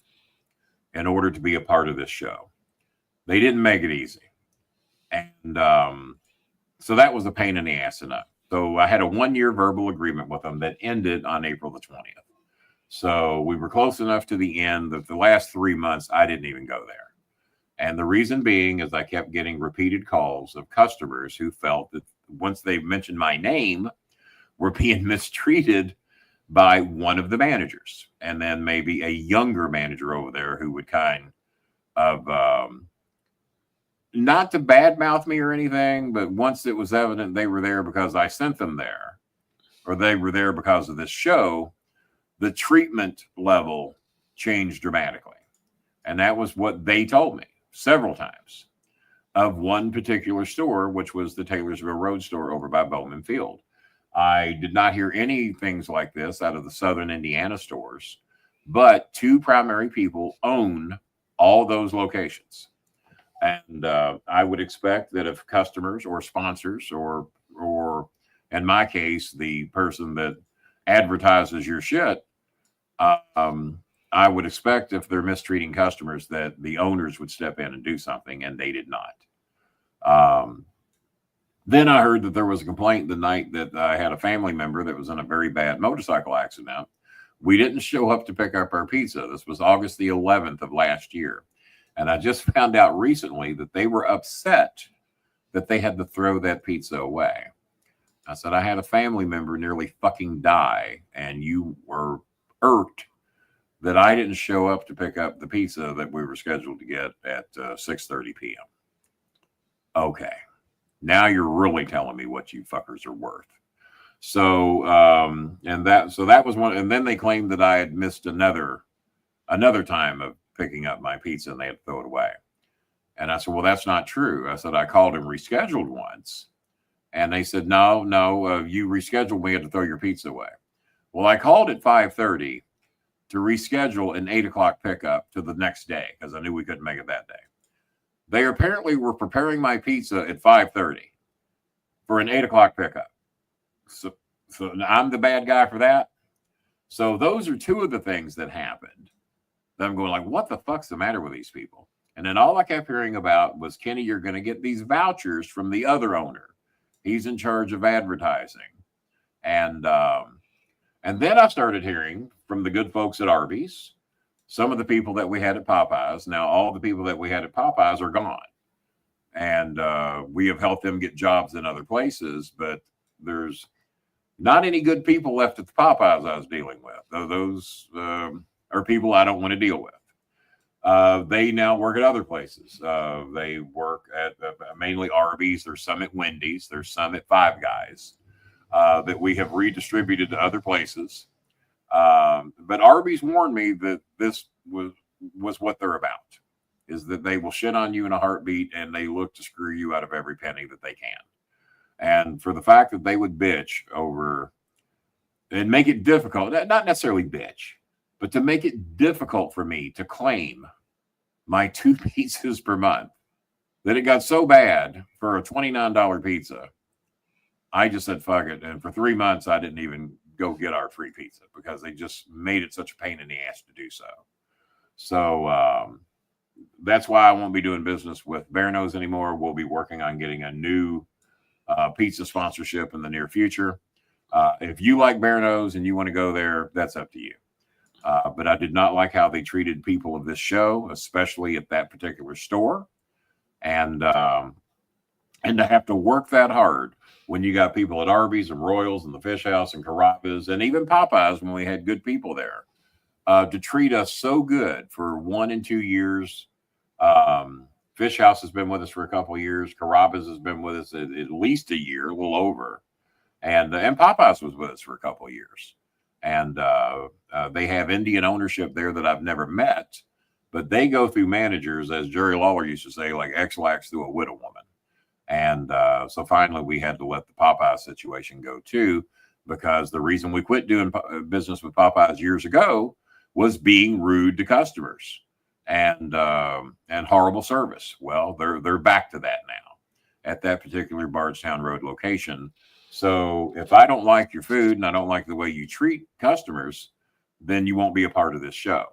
in order to be a part of this show. They didn't make it easy. And so that was a pain in the ass enough. So I had a 1-year verbal agreement with them that ended on April the 20th. So we were close enough to the end that the last 3 months, I didn't even go there. And the reason being is I kept getting repeated calls of customers who felt that once they mentioned my name, were being mistreated by one of the managers. And then maybe a younger manager over there who would kind of, not to badmouth me or anything, but once it was evident they were there because I sent them there, or they were there because of this show, the treatment level changed dramatically. And that was what they told me several times of one particular store, which was the Taylorsville Road store over by Bowman Field. I did not hear any things like this out of the Southern Indiana stores, but 2 primary people own all those locations. And I would expect that if customers or sponsors or in my case, the person that advertises your shit, I would expect if they're mistreating customers that the owners would step in and do something, and they did not. Then I heard that there was a complaint the night that I had a family member that was in a very bad motorcycle accident. We didn't show up to pick up our pizza. This was August the 11th of last year. And I just found out recently that they were upset that they had to throw that pizza away. I said, I had a family member nearly fucking die, and you were irked that I didn't show up to pick up the pizza that we were scheduled to get at 6:30 p.m. Okay. Now you're really telling me what you fuckers are worth. So, that was one. And then they claimed that I had missed another time of picking up my pizza and they had to throw it away. And I said, well, that's not true. I said, I called and rescheduled once. And they said, no, you rescheduled. We had to throw your pizza away. Well, I called at 5:30 to reschedule an 8 o'clock pickup to the next day because I knew we couldn't make it that day. They apparently were preparing my pizza at 5:30 for an 8 o'clock pickup. So I'm the bad guy for that. So those are 2 of the things that happened. That I'm going like, what the fuck's the matter with these people? And then all I kept hearing about was, Kenny, you're going to get these vouchers from the other owner. He's in charge of advertising. And then I started hearing from the good folks at Arby's, some of the people that we had at Popeyes. Now, all the people that we had at Popeyes are gone. And we have helped them get jobs in other places, but there's not any good people left at the Popeyes I was dealing with. Those are people I don't want to deal with. They now work at other places. They work at mainly Arby's. There's some at Wendy's. There's some at Five Guys that we have redistributed to other places. But Arby's warned me that this was what they're about, is that they will shit on you in a heartbeat and they look to screw you out of every penny that they can. And for the fact that they would bitch over and make it difficult, not necessarily bitch, but to make it difficult for me to claim my 2 pizzas per month, that it got so bad for a $29 pizza, I just said, fuck it. And for 3 months, I didn't even go get our free pizza because they just made it such a pain in the ass to do so. So that's why I won't be doing business with Bear Nose anymore. We'll be working on getting a new pizza sponsorship in the near future. If you like Bear Nose and you want to go there, that's up to you. But I did not like how they treated people of this show, especially at that particular store. And to have to work that hard when you got people at Arby's and Royals and the Fish House and Carrabba's and even Popeyes when we had good people there, to treat us so good for 1 and 2 years. Fish House has been with us for a couple of years. Carrabba's has been with us at least a year, a little over. And Popeyes was with us for a couple of years. And they have Indian ownership there that I've never met, but they go through managers, as Jerry Lawler used to say, like X-Lax through a widow woman. And so finally we had to let the Popeye situation go too, because the reason we quit doing business with Popeyes years ago was being rude to customers and horrible service. Well, they're back to that now at that particular Bardstown Road location. So if I don't like your food and I don't like the way you treat customers, then you won't be a part of this show.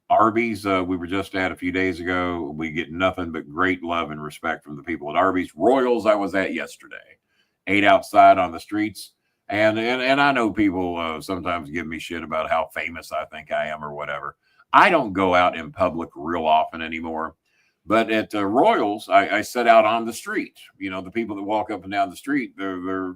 Arby's, we were just at a few days ago. We get nothing but great love and respect from the people at Arby's. Royals, I was at yesterday. Ate outside on the streets. And I know people sometimes give me shit about how famous I think I am or whatever. I don't go out in public real often anymore. But at Royals, I sit out on the street. You know, the people that walk up and down the street, they're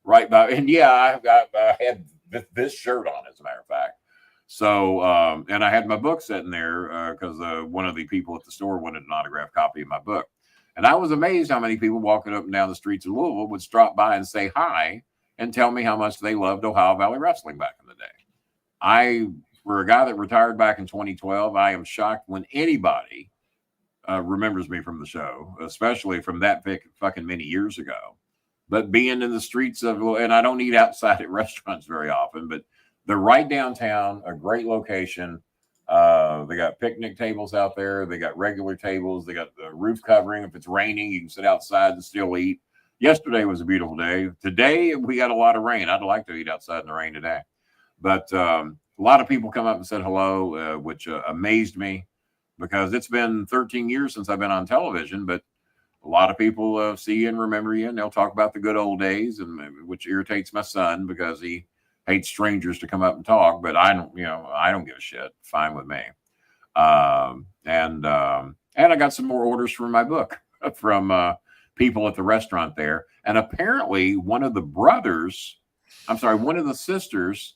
right by. And yeah, I had this shirt on, as a matter of fact. So, and I had my book sitting there because one of the people at the store wanted an autographed copy of my book. And I was amazed how many people walking up and down the streets of Louisville would stop by and say hi and tell me how much they loved Ohio Valley Wrestling back in the day. For a guy that retired back in 2012, I am shocked when anybody remembers me from the show, especially from that fucking many years ago. But being in the streets of, and I don't eat outside at restaurants very often, but they're right downtown, a great location. They got picnic tables out there. They got regular tables. They got the roof covering. If it's raining, you can sit outside and still eat. Yesterday was a beautiful day. Today, we got a lot of rain. I'd like to eat outside in the rain today. But a lot of people come up and said hello, which amazed me because it's been 13 years since I've been on television. But a lot of people see you and remember you, and they'll talk about the good old days, and which irritates my son because he hates strangers to come up and talk, but I don't give a shit. Fine with me. And I got some more orders for my book from people at the restaurant there. And apparently one of the sisters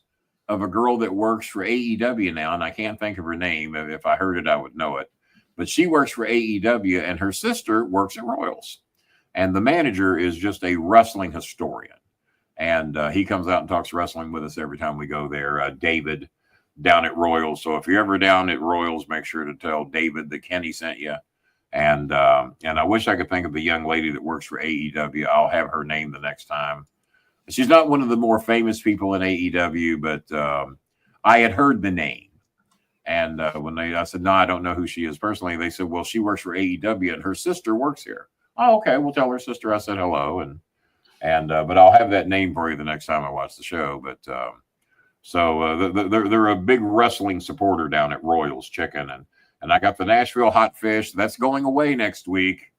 of a girl that works for AEW now, and I can't think of her name. If I heard it, I would know it. But she works for AEW, and her sister works at Royals. And the manager is just a wrestling historian. And he comes out and talks wrestling with us every time we go there. David down at Royals. So if you're ever down at Royals, make sure to tell David that Kenny sent you. And I wish I could think of the young lady that works for AEW. I'll have her name the next time. She's not one of the more famous people in AEW, but I had heard the name. And when I said, no, I don't know who she is personally, they said, well, she works for AEW and her sister works here. Oh, okay. We'll tell her sister I said hello. But I'll have that name for you the next time I watch the show. But they're a big wrestling supporter down at Royals Chicken, and I got the Nashville hot fish that's going away next week.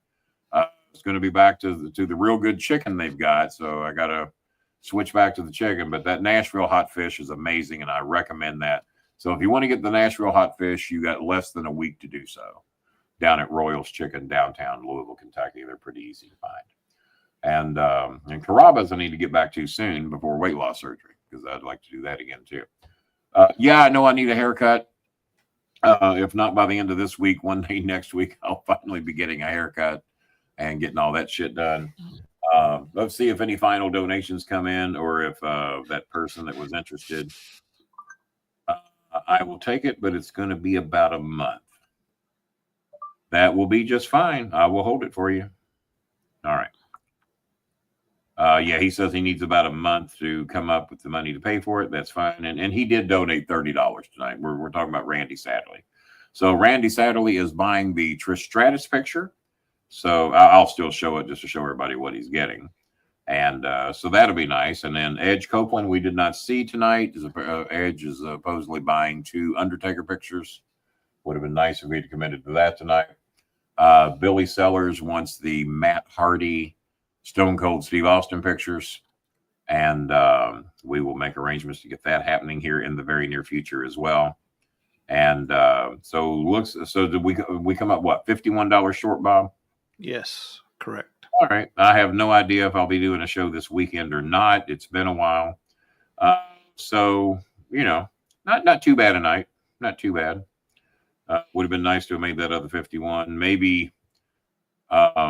It's going to be back to the real good chicken they've got, so I got to switch back to the chicken. But that Nashville hot fish is amazing, and I recommend that. So if you want to get the Nashville hot fish, you got less than a week to do so. Down at Royals Chicken, downtown Louisville, Kentucky, they're pretty easy to find. And Carrabba's I need to get back to soon before weight loss surgery because I'd like to do that again too. Yeah, I know I need a haircut. If not by the end of this week, one day next week, I'll finally be getting a haircut and getting all that shit done. Let's see if any final donations come in or if that person that was interested. I will take it, but it's going to be about a month. That will be just fine. I will hold it for you. All right. Yeah, he says he needs about a month to come up with the money to pay for it. That's fine. And he did donate $30 tonight. We're talking about Randy Sadley. So Randy Sadley is buying the Trish Stratus picture. So I'll still show it just to show everybody what he's getting. And so that'll be nice. And then Edge Copeland, we did not see tonight. Edge is supposedly buying 2 Undertaker pictures. Would have been nice if we'd committed to that tonight. Billy Sellers wants the Matt Hardy Stone Cold Steve Austin pictures. And we will make arrangements to get that happening here in the very near future as well. And so did we come up, what, $51 short, Bob? Yes, correct. All right. I have no idea if I'll be doing a show this weekend or not. It's been a while. So, not too bad a night. Not too bad. Would have been nice to have made that other 51. Maybe, I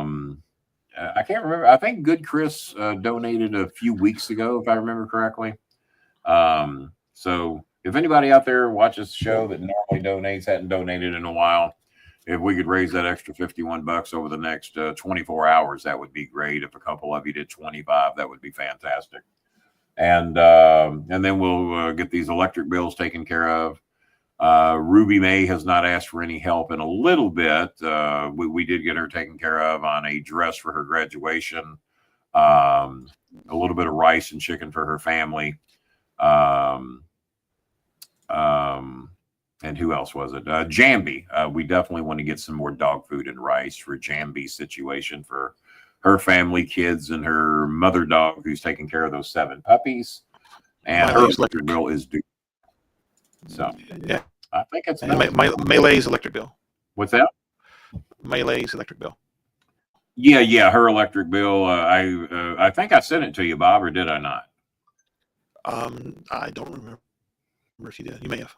can't remember. I think Good Chris donated a few weeks ago, if I remember correctly. So if anybody out there watches the show that normally donates, hadn't donated in a while, if we could raise that extra $51 over the next 24 hours, that would be great. If a couple of you did 25, that would be fantastic. And then we'll get these electric bills taken care of. Ruby May has not asked for any help in a little bit. We did get her taken care of on a dress for her graduation, a little bit of rice and chicken for her family. And who else was it? Jambi. We definitely want to get some more dog food and rice for Jambi's situation for her family, kids, and her mother dog who's taking care of those 7 puppies. And her electric bill is due. So yeah, I think it's Melee's electric bill. What's that? Melee's electric bill. Yeah, her electric bill. I think I sent it to you, Bob, or did I not? I don't remember if you did. You may have.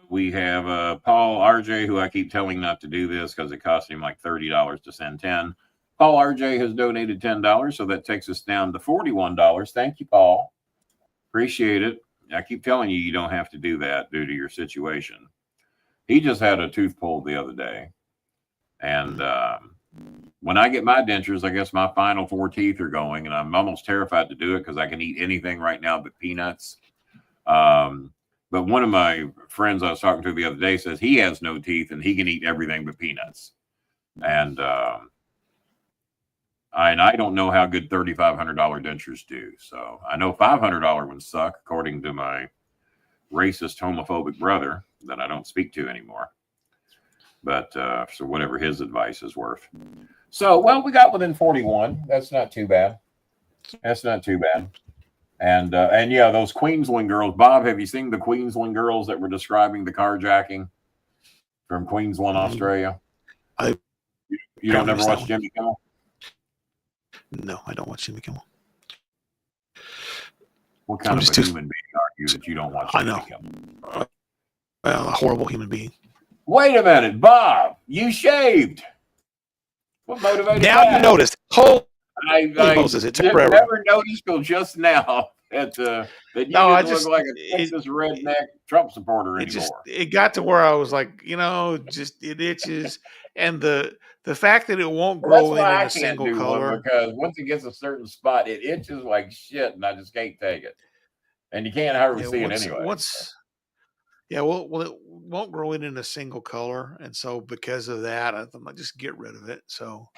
We have Paul RJ, who I keep telling not to do this because it costs him like $30 to send 10. Paul RJ has donated $10, so that takes us down to $41. Thank you, Paul. Appreciate it. I keep telling you, you don't have to do that due to your situation. He just had a tooth pulled the other day. And when I get my dentures, I guess my final 4 teeth are going, and I'm almost terrified to do it because I can eat anything right now but peanuts. But one of my friends I was talking to the other day says he has no teeth and he can eat everything but peanuts. And I don't know how good $3,500 dentures do. So I know $500 ones suck, according to my racist, homophobic brother that I don't speak to anymore. But so whatever his advice is worth. So, well, we got within 41. That's not too bad. And yeah, those Queensland girls. Bob, have you seen the Queensland girls that were describing the carjacking from Queensland, Australia? You don't ever watch Jimmy Kimmel? No, I don't watch Jimmy Kimmel. What kind of a human being are you that you don't watch Jimmy Kimmel? A horrible human being. Wait a minute, Bob, you shaved. What motivated now that? You noticed. I never noticed till just now that you didn't look like a Texas redneck Trump supporter anymore. It got to where I was like, just it itches, and the fact that it won't grow in a single color, because once it gets a certain spot, it itches like shit, and I just can't take it. And you can't hardly see it anyway. Well, it won't grow in a single color, and so because of that, I'm like, just get rid of it. So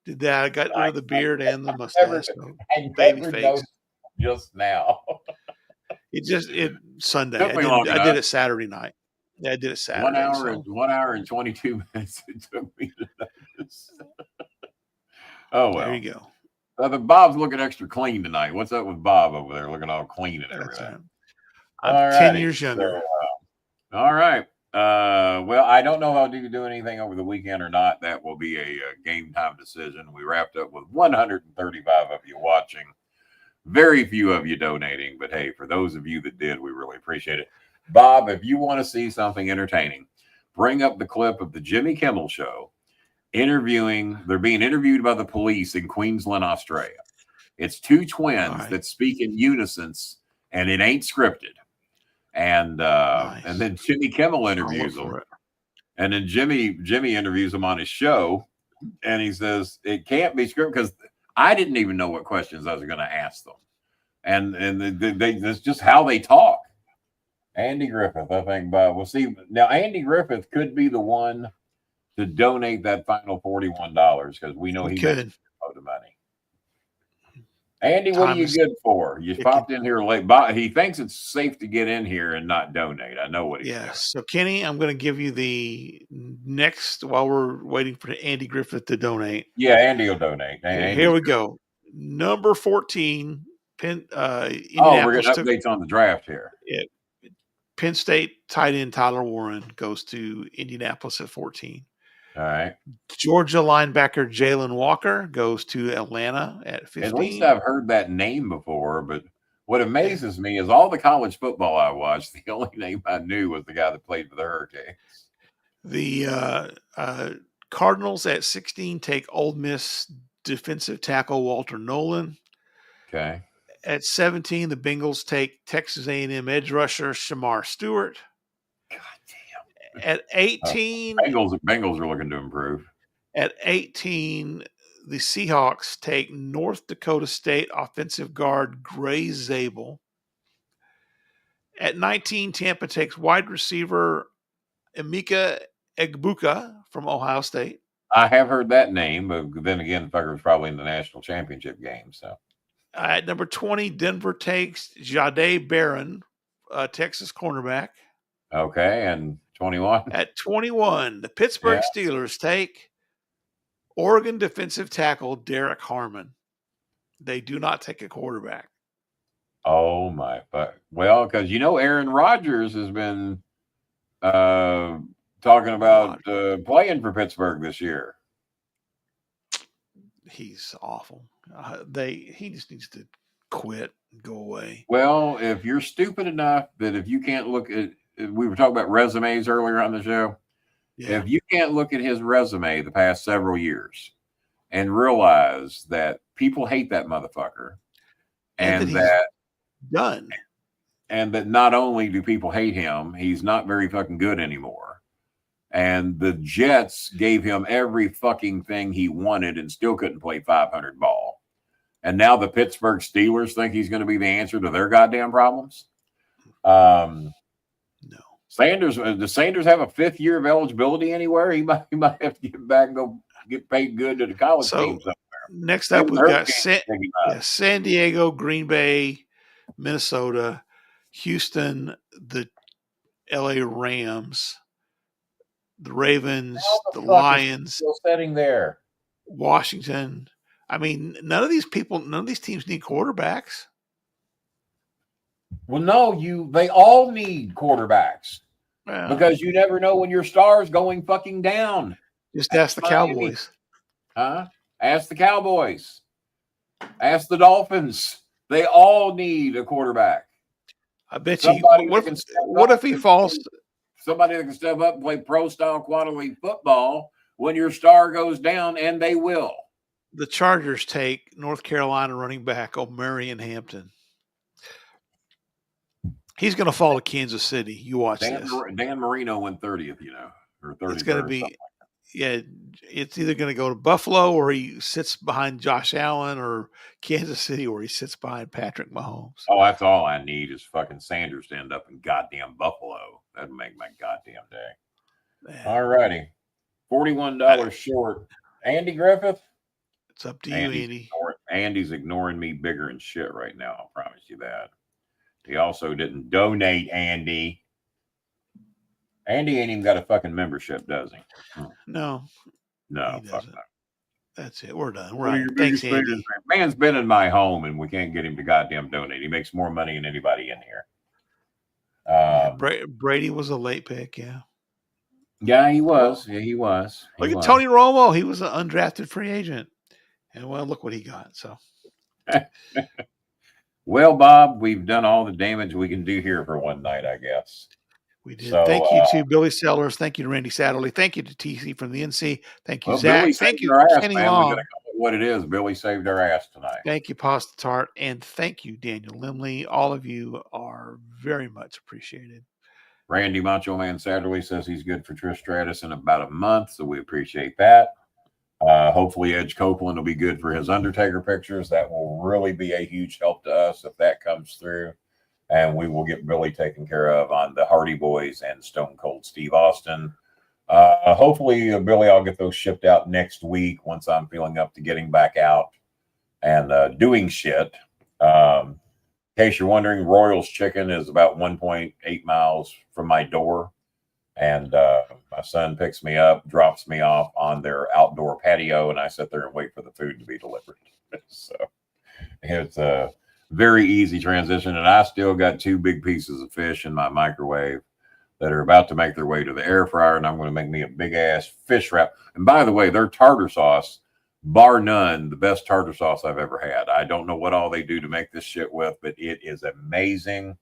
did that. I got rid of the beard and the mustache. Baby face. Just now. It Sunday. I did it Saturday night. Yeah, I did it Saturday. 1 hour and 22 minutes it took me to notice. Oh well. There you go. Bob's looking extra clean tonight. What's up with Bob over there looking all clean and everything? I'm 10 years younger. All right. Well, I don't know if I'll do anything over the weekend or not. That will be a game time decision. We wrapped up with 135 of you watching. Very few of you donating, but hey, for those of you that did, we really appreciate it. Bob, if you want to see something entertaining, bring up the clip of the Jimmy Kimmel Show they're being interviewed by the police in Queensland, Australia. It's 2 twins that speak in unison, and it ain't scripted. And then Jimmy Kimmel interviews them, and then Jimmy interviews them on his show, and he says it can't be scripted because I didn't even know what questions I was going to ask them, and that's just how they talk. Andy Griffith, I think, Bob. We'll see. Now, Andy Griffith could be the one to donate that final $41 because we know he could a load of money. Andy, what are you good for? You popped in here late. He thinks it's safe to get in here and not donate. I know what he's doing. So, Kenny, I'm going to give you the next while we're waiting for Andy Griffith to donate. Yeah, Andy will donate. Here we go. Number 14. We're getting updates on the draft here. Yeah. Penn State tight end Tyler Warren goes to Indianapolis at 14. All right. Georgia linebacker Jalen Walker goes to Atlanta at 15. At least I've heard that name before, but what amazes me is all the college football I watched, the only name I knew was the guy that played for the Hurricanes. The Cardinals at 16 take Ole Miss defensive tackle Walter Nolan. Okay. At 17, the Bengals take Texas A&M edge rusher Shamar Stewart. God damn. At 18, Bengals are looking to improve. At 18, the Seahawks take North Dakota State offensive guard Gray Zabel. At 19, Tampa takes wide receiver Emeka Egbuka from Ohio State. I have heard that name, but then again, Fucker was probably in the national championship game. So at number 20, Denver takes Jahdae Barron, Texas cornerback. Okay, and 21. At 21, the Pittsburgh Yeah. Steelers take Oregon defensive tackle Derek Harmon. They do not take a quarterback. Oh my fuck. Well, because Aaron Rodgers has been talking about playing for Pittsburgh this year. He's awful. He just needs to quit and go away. Well, if you're stupid enough that if you can't look at, we were talking about resumes earlier on the show. Yeah. If you can't look at his resume the past several years and realize that people hate that motherfucker, and that done, and that not only do people hate him, he's not very fucking good anymore. And the Jets gave him every fucking thing he wanted and still couldn't play 500 ball. And now the Pittsburgh Steelers think he's going to be the answer to their goddamn problems. No. Sanders, does Sanders have a 5th year of eligibility anywhere? He might have to get back and go get paid good to the college team somewhere. Next up, we've got San Diego, Green Bay, Minnesota, Houston, the LA Rams, the Ravens, the Lions. Still sitting there. Washington. I mean, none of these teams need quarterbacks. Well, no, they all need quarterbacks because you never know when your star is going fucking down. Just ask the Cowboys. Huh? Ask the Cowboys. Ask the Dolphins. They all need a quarterback. I bet you. What if he falls? Somebody that can step up and play pro-style quality football when your star goes down, and they will. The Chargers take North Carolina running back O'Marion Hampton. He's going to fall to Kansas City. You watch this. Dan Marino went 30th, or 30th. It's going to be, it's either going to go to Buffalo or he sits behind Josh Allen, or Kansas City where he sits behind Patrick Mahomes. Oh, that's all I need is fucking Sanders to end up in goddamn Buffalo. That'd make my goddamn day. All righty. $41 short. Andy Griffith? It's up to you, Andy. Andy's ignoring me bigger and shit right now. I'll promise you that. He also didn't donate, Andy. Andy ain't even got a fucking membership, does he? No. No, fuck no. That's it. We're done. Right. Thanks, Andy. Man's been in my home, and we can't get him to goddamn donate. He makes more money than anybody in here. Brady was a late pick, yeah. Yeah, he was. Yeah, he was. Look at Tony Romo. He was an undrafted free agent. And, well, look what he got. So, well, Bob, we've done all the damage we can do here for one night, I guess. We did. So, thank you to Billy Sellers. Thank you to Randy Satterley. Thank you to TC from the NC. Thank you, Zach. Billy thank you, Kenny Long. What it is, Billy saved our ass tonight. Thank you, Pasta Tart, and thank you, Daniel Limley. All of you are very much appreciated. Randy Macho Man Satterley says he's good for Trish Stratus in about a month, so we appreciate that. Hopefully Edge Copeland will be good for his Undertaker pictures. That will really be a huge help to us if that comes through. And we will get Billy taken care of on the Hardy Boys and Stone Cold Steve Austin. Hopefully, Billy, I'll get those shipped out next week once I'm feeling up to getting back out and doing shit. In case you're wondering, Royals Chicken is about 1.8 miles from my door. And my son picks me up, drops me off on their outdoor patio, and I sit there and wait for the food to be delivered. So it's a very easy transition. And I still got 2 big pieces of fish in my microwave that are about to make their way to the air fryer, and I'm going to make me a big-ass fish wrap. And by the way, their tartar sauce, bar none, the best tartar sauce I've ever had. I don't know what all they do to make this shit with, but it is amazing.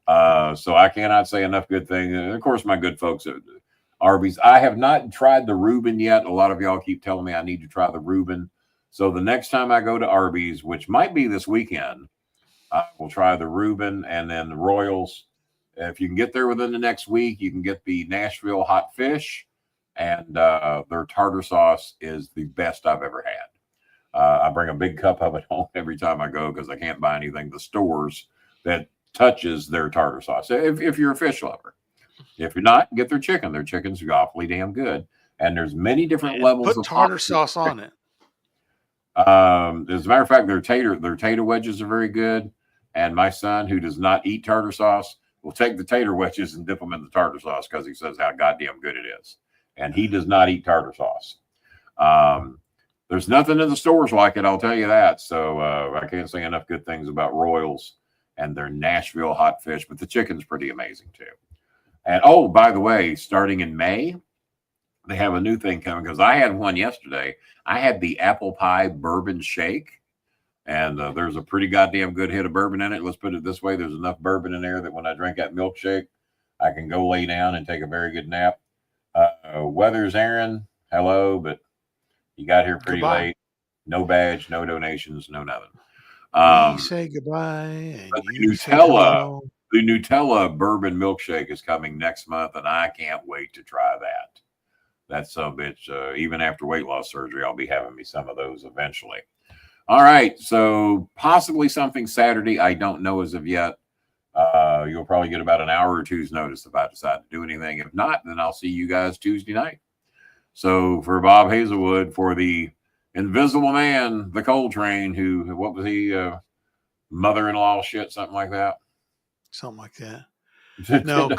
So I cannot say enough good things. And of course, my good folks at Arby's. I have not tried the Reuben yet. A lot of y'all keep telling me I need to try the Reuben. So the next time I go to Arby's, which might be this weekend, I will try the Reuben and then the Royals. If you can get there within the next week, you can get the Nashville hot fish, and their tartar sauce is the best I've ever had. I bring a big cup of it home every time I go because I can't buy anything at the stores that touches their tartar sauce. If you're a fish lover, if you're not, get their chicken. Their chicken's awfully damn good, and there's many different levels of tartar sauce on it. As a matter of fact, their tater wedges are very good. And my son, who does not eat tartar sauce, will take the tater wedges and dip them in the tartar sauce because he says how goddamn good it is. And he does not eat tartar sauce. There's nothing in the stores like it, I'll tell you that. So I can't say enough good things about Royals and their Nashville hot fish, but the chicken's pretty amazing too. And oh, by the way, starting in May, they have a new thing coming because I had one yesterday. I had the apple pie bourbon shake, and there's a pretty goddamn good hit of bourbon in it. Let's put it this way. There's enough bourbon in there that when I drink that milkshake, I can go lay down and take a very good nap. Weathers, Aaron, hello, but you got here pretty late. No badge, no donations, no nothing. We say goodbye. And the Nutella bourbon milkshake is coming next month, and I can't wait to try that. That's some bitch. Even after weight loss surgery, I'll be having me some of those eventually. All right, so possibly something Saturday. I don't know as of yet. You'll probably get about an hour or two's notice if I decide to do anything. If not, then I'll see you guys Tuesday night. So for Bob Hazelwood, for the Invisible Man, the Coltrane, who, what was he, mother-in-law shit, something like that? Something like that. No,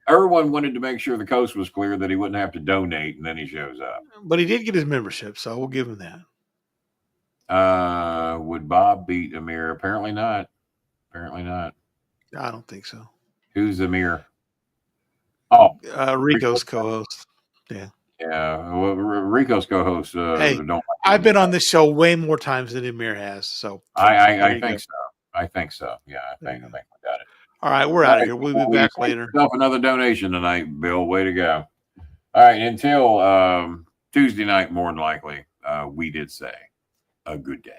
Irwin wanted to make sure the coast was clear that he wouldn't have to donate, and then he shows up. But he did get his membership, so we'll give him that. Would Bob beat Amir? Apparently not. Apparently not. I don't think so. Who's Amir? Oh, Rico's co-host. Yeah. Yeah. Well, Rico's co-host. Hey, I've been on this show way more times than Amir has. So I think so. I think so. Yeah, I think we got it. All right, we're out of here. We'll be back later. Another donation tonight, Bill. Way to go. All right, until Tuesday night, more than likely, we did say a good day.